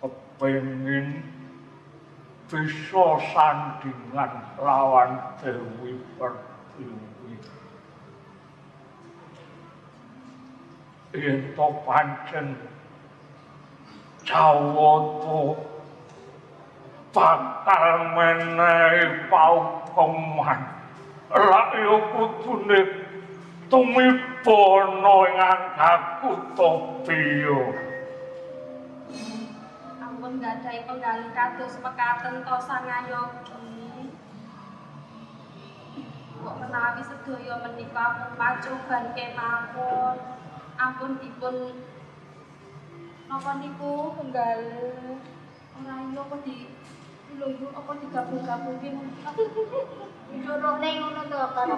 kepengin bisa sandingan lawan Dewi Pertiwi. Yen to pancen Jawata bakal menehi paukuman, lak yo kudune tumibana ing anggaku Tobiya. Ampun gadahi penggalih kados mekaten to Sangayogi. Kok menawi sedaya menika ampun pacoban kemawon. Ampun dipun napa niku penggalih. Ora iya apa lho apa digabung-gabungke njurone ngono to karo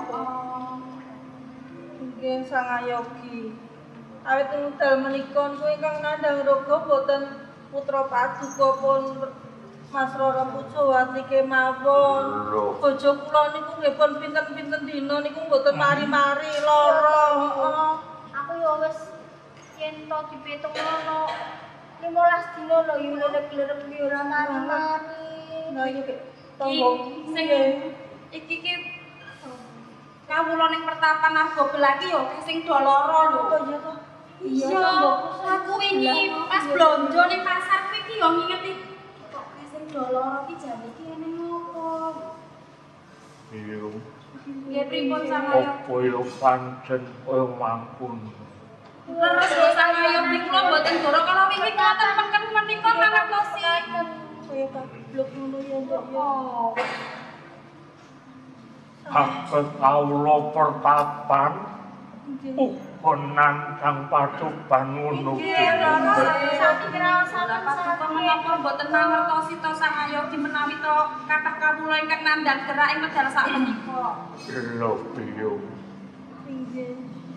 nggih Sangayogi. Awit wekdal menika niku ingkang nandhang raga boten putra paduka pun Mas Rara Pucawati kemawon. Bojo kula niku nggih pun pinten-pinten dina niku boten mari-mari lara. Aku ya wis yen to dipitung ngono 15 dina lho yo lerep-lerep yo ora mari-mari. Nah iki sing iki ki kawula ning pertapan Arga Belaki yo sing do lara lho. Oh iya to. Iya, aku wingi pas blonjo ning pasar kuwi ki yo ngingeti kok sing do lara ki jane ki ene ngopo. Iya. Nggih pripun Sangayogi? Apa yo pancen koyo mangkun. Leres lho Sangayogi kula mboten goro kala wingi klaten peken menika mangertosi. Kaya blok ngono ya Mbak ya. Saged kawula pertapan uga nandhang pacoban ngono. Sami kraosan paduka menapa mboten mangertosi to Sangayogi menawi to kathah kawula ingkang nandhang gerak ing medal sakmenika. Lho piye.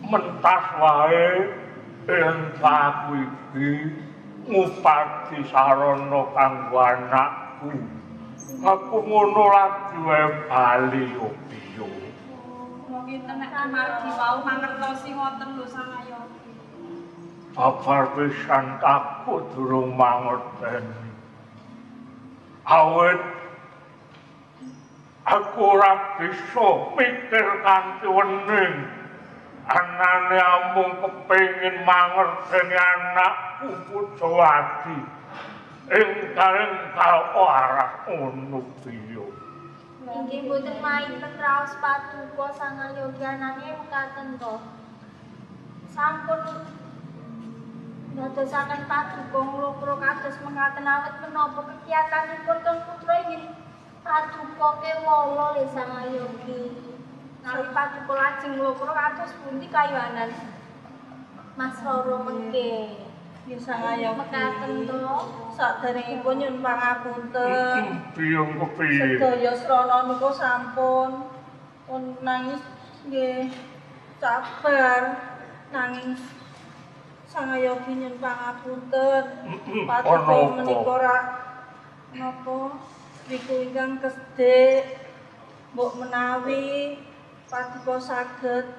Mentas wae yen aku iki ngupati sarana kanggo anakku. Aku ngono lagi wae bali yo piye. Ngeten nek amargi wau mangertosi ngoten lho Sangayogi. Babar pisan aku durung mangerteni. Awit aku ora bisa mikir kanthi wening. Anane amung kepengin mangerteni anakku Pucawati. Engkal ora ono piye. Inggih mboten mainten raos paduka Sangayogi anane mekaten to. Sampun ndadosaken paduka nglokro kados mekaten awit menapa kekiyatanipun teng putra inggih paduka kewala le Sangayogi. Nawi paduka lajeng nglokro kados pundi kayuanan Mas Rara mengke. Nggih Sangayogi mekaten to. Saderengipun nyuwun pangapunten. Piye kepiye? Sedaya srana niku sampun pun nangis nggih sabar nanging Sangayogi nyuwun pangapunten. Paduka menika ora napa niku ingkang kesdik mbok menawi paduka saged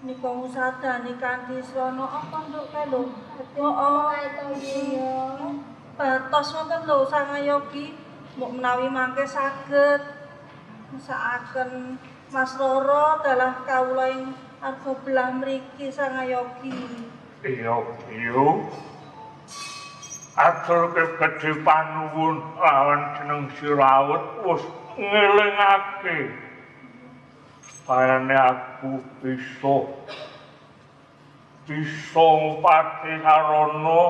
nika ngusadani kanthi srana apa nduk kae lho. Iya. Batos wonten lho Sangayogi mbok menawi mangke saged mesakaken Mas Rara dalah kawula ing arga belah mriki Sangayogi. Iya. Aturke gedhe panuwun lawan jeneng Sirawet wis ngelingake bayane aku bisa ngupati sarana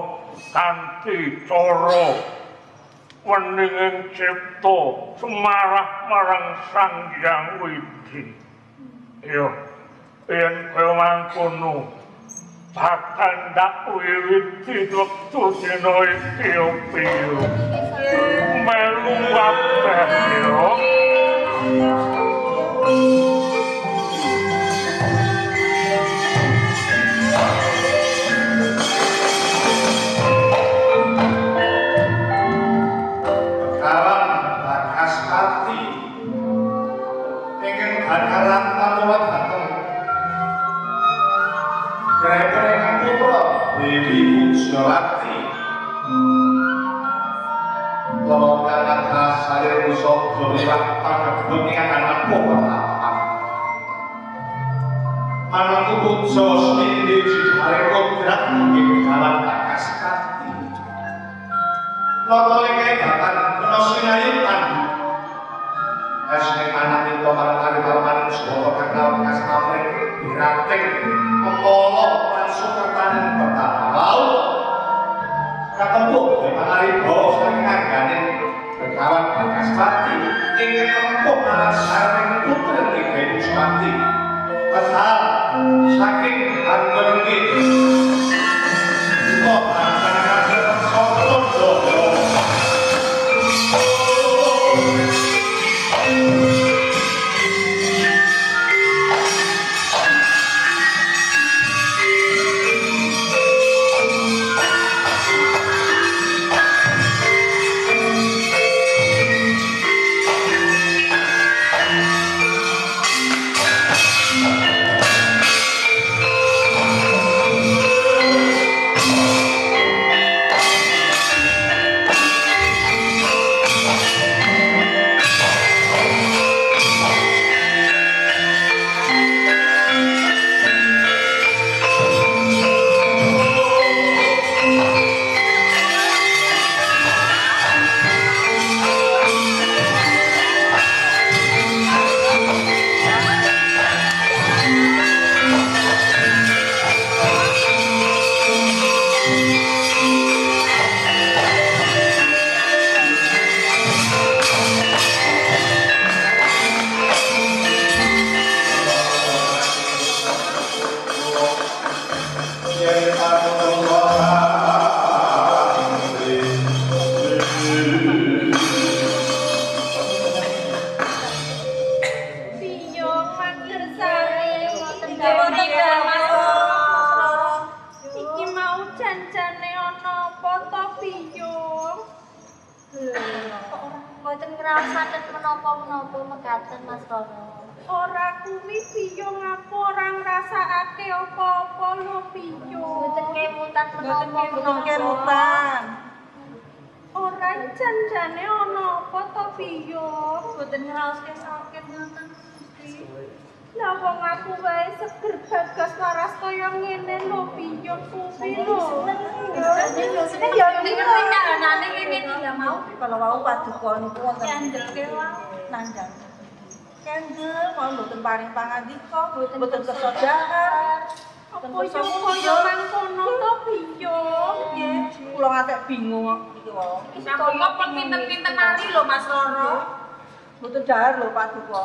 kanthi cara weninging cipta semarah marang Sang Hyang Widi. Iya, yen kaya mangkono bakal ndak wiwiti wektu dina iki yo piye. Melu kabeh yo. Pucawati, Kau kata lewat panggebun ingkang anempuh apa. Manungku puja semindi jihare kodrat nggih begawan bakas pati. Napa leke bakan kena sinayutan. Asne anak itu marang kaliman Jawa kang kawas pamrih birating kepala lan sukertaning betapau. Katembuk pangariba saking anggane begawan bakas pati ingkang tempuh marang saring putra Dewi Suwati. Kesal saking anggengi kok akan-akan soto-soto Mboten ngrasaken menapa-menapa mekaten Mas Rara. Ora kuwi piyong aku ora ngrasakake apa-apa lho piyong. Mboten kemutan menapa-menapa. Kemutan. Ora janjane ana apa to piyong? Mboten ngraoske sakit ngoten Gusti. Lah wong aku wae seger bagas waras kaya ngene lho piyong kuwi lho. Seneng ya ngerti kahanane ngene iki ya mau. Kalau wau paduka niku wonten Candel kewan nandhang. Candel mau mboten paring pangandika, mboten kesodahan. Apa yo kaya mangkono to piyong? Nggih, kula ngatek bingung iki wae. Sampun kok pinten-pinten ari lho Mas Rara. Mboten dahar lho paduka.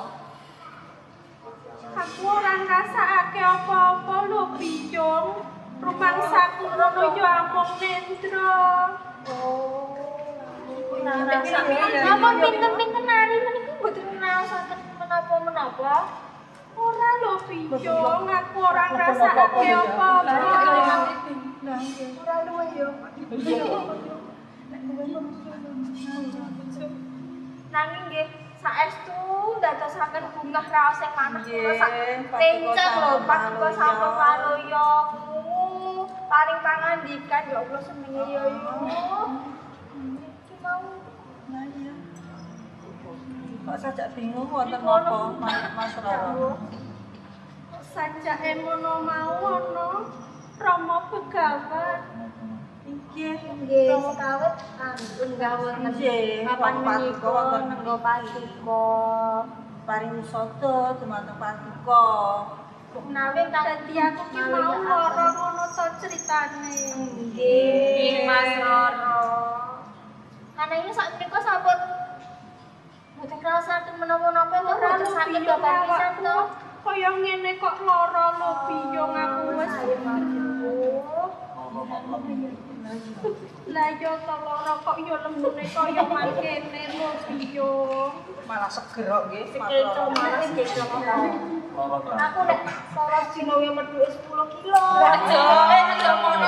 Aku ora ngrasakake apa-apa lho piyong. Rumangsaku rono yo amung nendra. Oh. Apa pinten-pinten ari meniku mboten ngrasaken menapa-menapa? Ora lho piyong, aku ora ngrasakake apa-apa. Ora luwe yo. Nanging nggih saestu ndadosaken bungah raos sing manah kula sak tenceng lho paduka sampun waroyamu paring pangandikan ya Allah senenge ya iki mau Kok sajak bingung wonten napa Mas Rara? Sajake mono mau ana Rama Begawan. Inggih, nggih kawit ampun gawon nggih papan paduka wonten nenggo paduka paring sada dumateng paduka. Menawi dadi aku ki mau lara ngono to critane. Nggih Mas Rara. Ananging sakmenika sampun mboten ngrasaken menapa-napa to mboten sakit babar pisan to. Kaya ngene kok lara lho biyong aku wis. Lah yo to lara kok yo lembune kaya mangkene lho biyong. Malah seger kok nggih. Sekeco malah sekeco. Aku nek poros dino yo medhuke 10 kilo. Aja aja ngono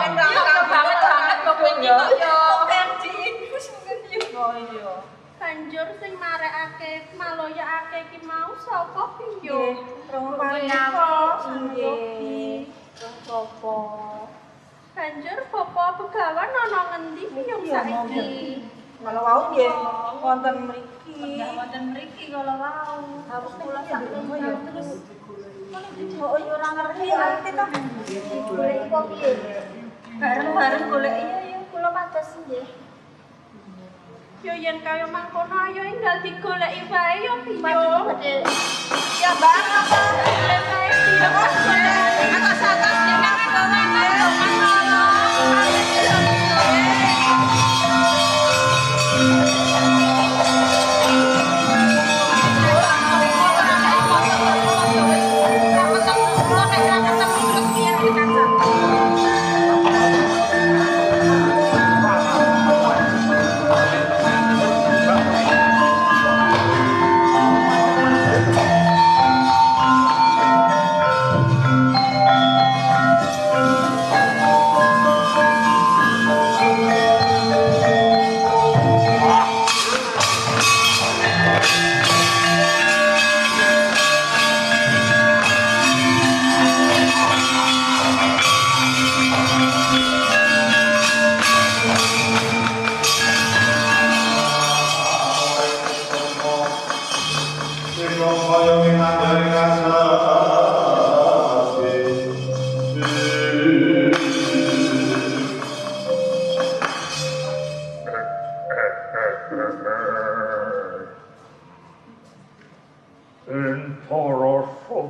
banget kok kowe iki kok yo. Oh iya. Banjur sing marekake maloyakake ki mau sapa piyong? Rong paniko nggih. Sopo? Banjur Bapak Begawan ana ngendi piyong saiki? Kalau wau nggih wonten mriki Nggih wonten mriki kala wau. Harus kula sak terus. Oh iya ora ngerti to. Goleki kok piye? Bareng-bareng golek iya. Kula pados nggih. Yo yen kaya mangkono ayo enggal digoleki wae yo piye. Badhe. Ya bareng apa? Golek wae piye kok. Aku satas jeneng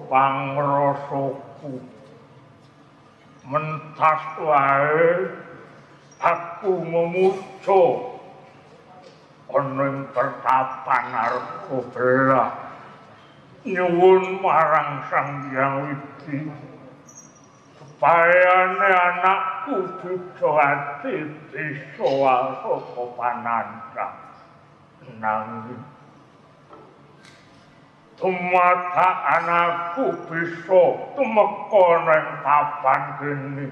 pangrasaku mentas wae aku memuja ana ing pertapan arep belah nyuwun marang Sang Hyang Widi supayane anakku Dudawati bisa saka panandhang nanging tumata anakku bisa tumeka nang papan kene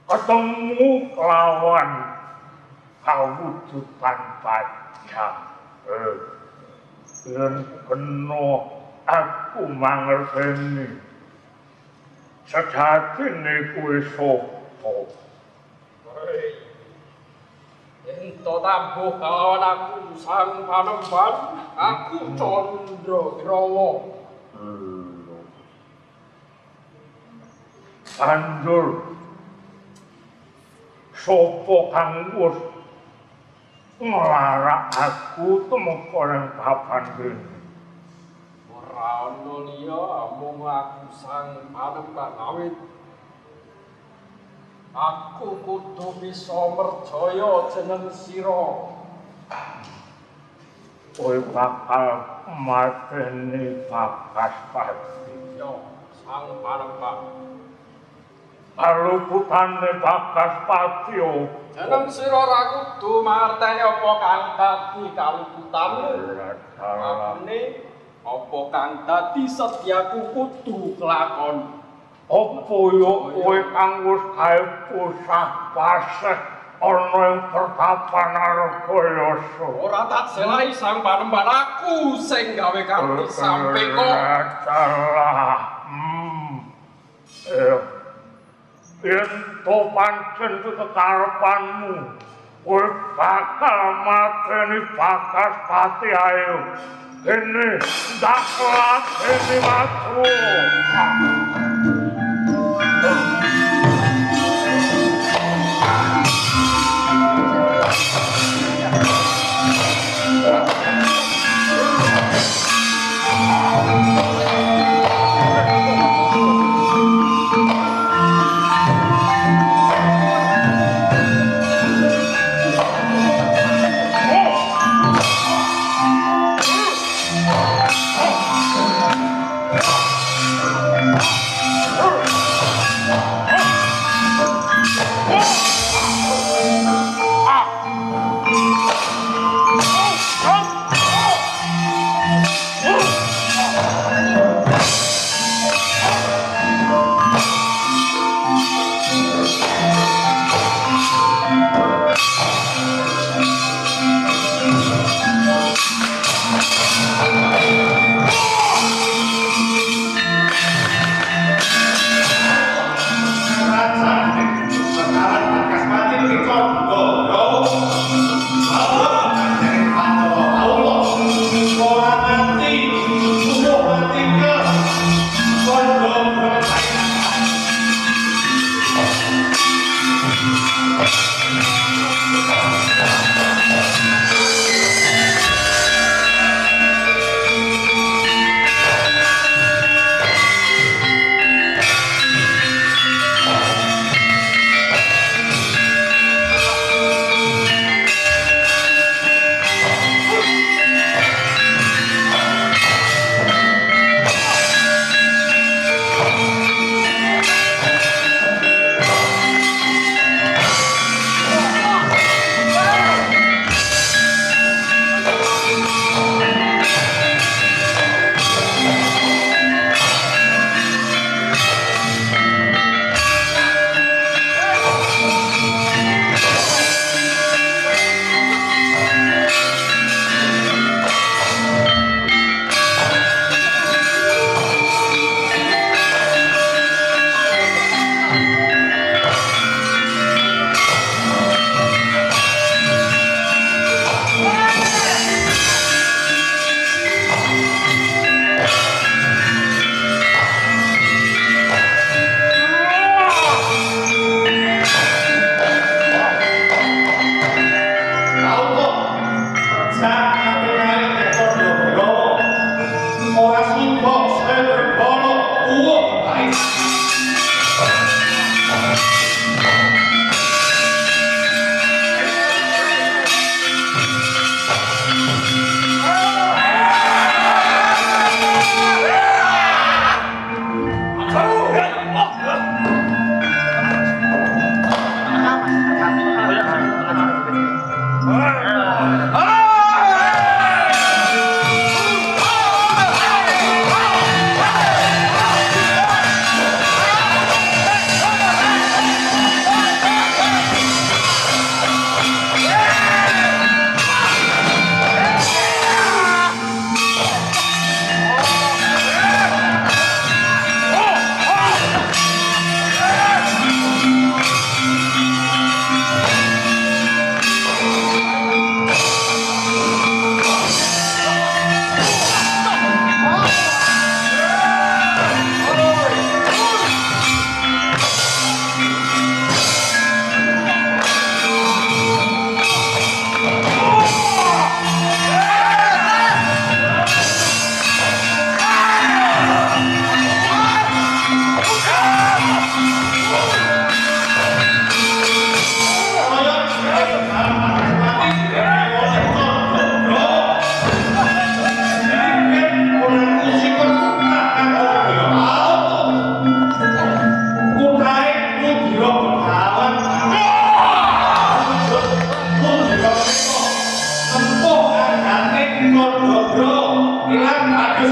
ketemu lawan kawujudan pajang yen kena aku mangerteni sejatine kuwi sapa ento tambuh kalawan aku Sang Panembahan aku Candra Grawa banjur sapa kang wis nglarak aku tumeka nang papan kene ora ana liya mung aku Sang Panembahan awit aku kudu bisa merjaya jeneng sira kowe bakal mateni Bagaspati yo Sang Panembahan aluputane Bagaspati jeneng sira ora kudu mangerteni apa kang dadi kaluputane apane apa kang dadi setyaku kudu kelakon apa yo kowe kang wis gawe pusah paseh ana ing pertapan Argayasa ora tak selahi Sang Panembahan aku sing gawe kanthi sampe kok salah yen to pancen kekarepanmu kowe bakal mateni Bagaspati ayo kene ndak lateni matru Oh!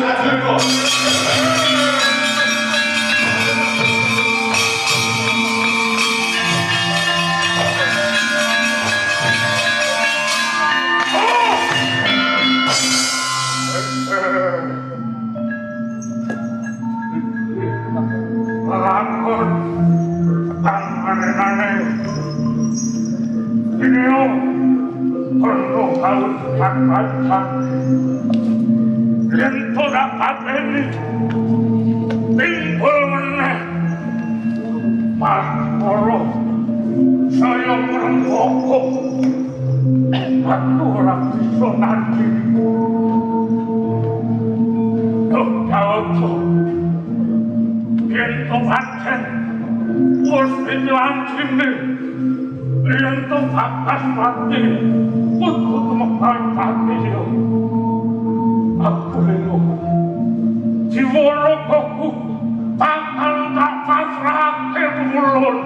사들고 Lentora pateni timbul meneh Mas Koro saya merengkoko aku ora bisa nanti dok jawabku yen to paten wis dilan sini yen to pakas mati kudu temekan pati yo aku lho jiwara kok bakal tak pasrahke mulun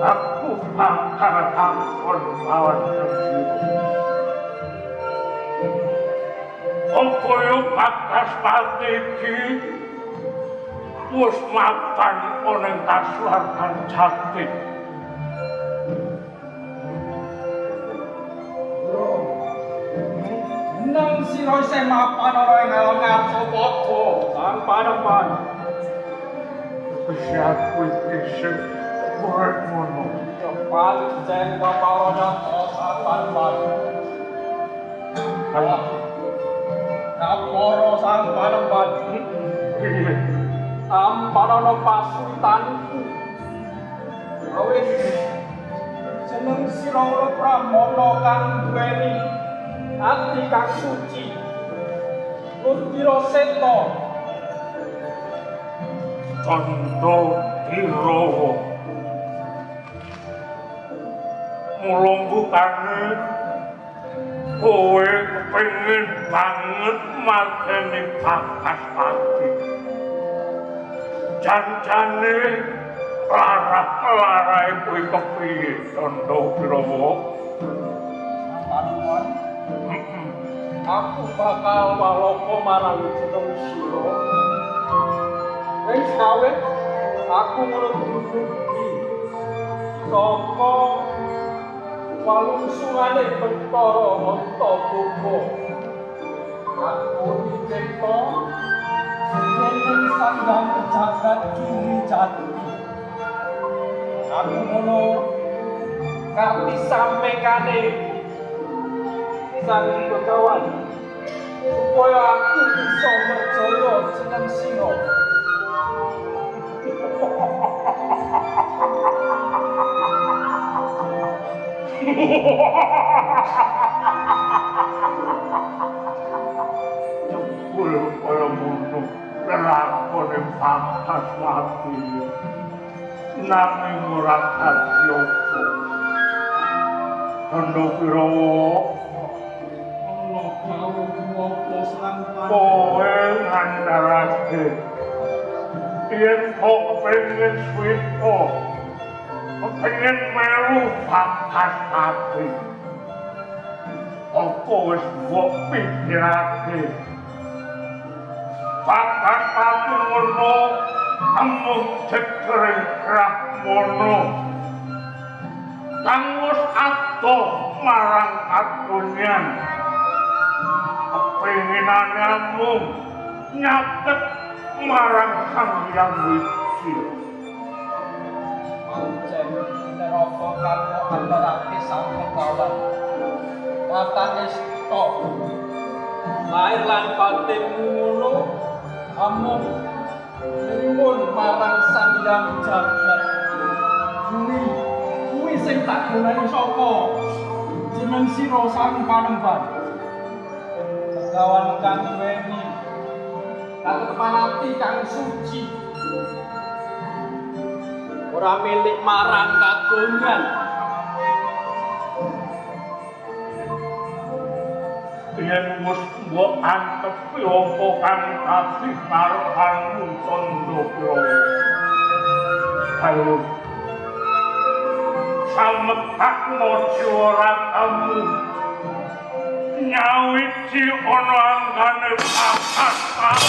Aku bakal takon lawan Apa yo bakas pati iki wis mapan ana kaswargan jati. Nang sira isih mapan ora ing alam ngarsa padha sang panemban. Siapa iki buat ngono? Cepat cek paparono sang panemban. Kaporo sang panemban. Ampanono pasutanku. Awit jeneng sira Pramana kang duweni ati kang suci. Nutira seta. Tondo Dirawa. Mulunggukane kowe kepengin banget mateni bakas pati. Jancane lara-larae kuwi kepiye Tondo Dirawa? Panemon. Aku bakal walaka marang jeneng sira. Wis kawit aku ngruduki saka walungsungane Bathara Antaboga. Aku dicipta dening Sanggang Jagat Kiri Jati. Aku ngono ngerti sampekane Sang Begawan supaya aku bisa merjaya jeneng sira. Jebul kaya ngono lakone bakas pati. Nanging ora dadi apa. Tondo Dirawa Ana karo apa sang oh ngandharake yen kok pengen swita pengen melu bakas ati apa wis mbok pikirake bakas ati ngono amung cedering Rahmono kang wis atuh marang adunyan penginane amung nyaket marang Sang Hyang Wiji Pancen neraka kang antarake sang Begawan watane stok lair lan batinmu ngono amung nyuwun marang Sang Hyang Jagat kuwi sing tak gunani sapa jeneng sira Sang Panembahan Begawan kang duweni katepan ati kang suci ora milik marang kagungan yen wis mbok antepi apa kang kasih karepanmu Candra ayo sametakno jiwa kamu nyawiji ana anggane papat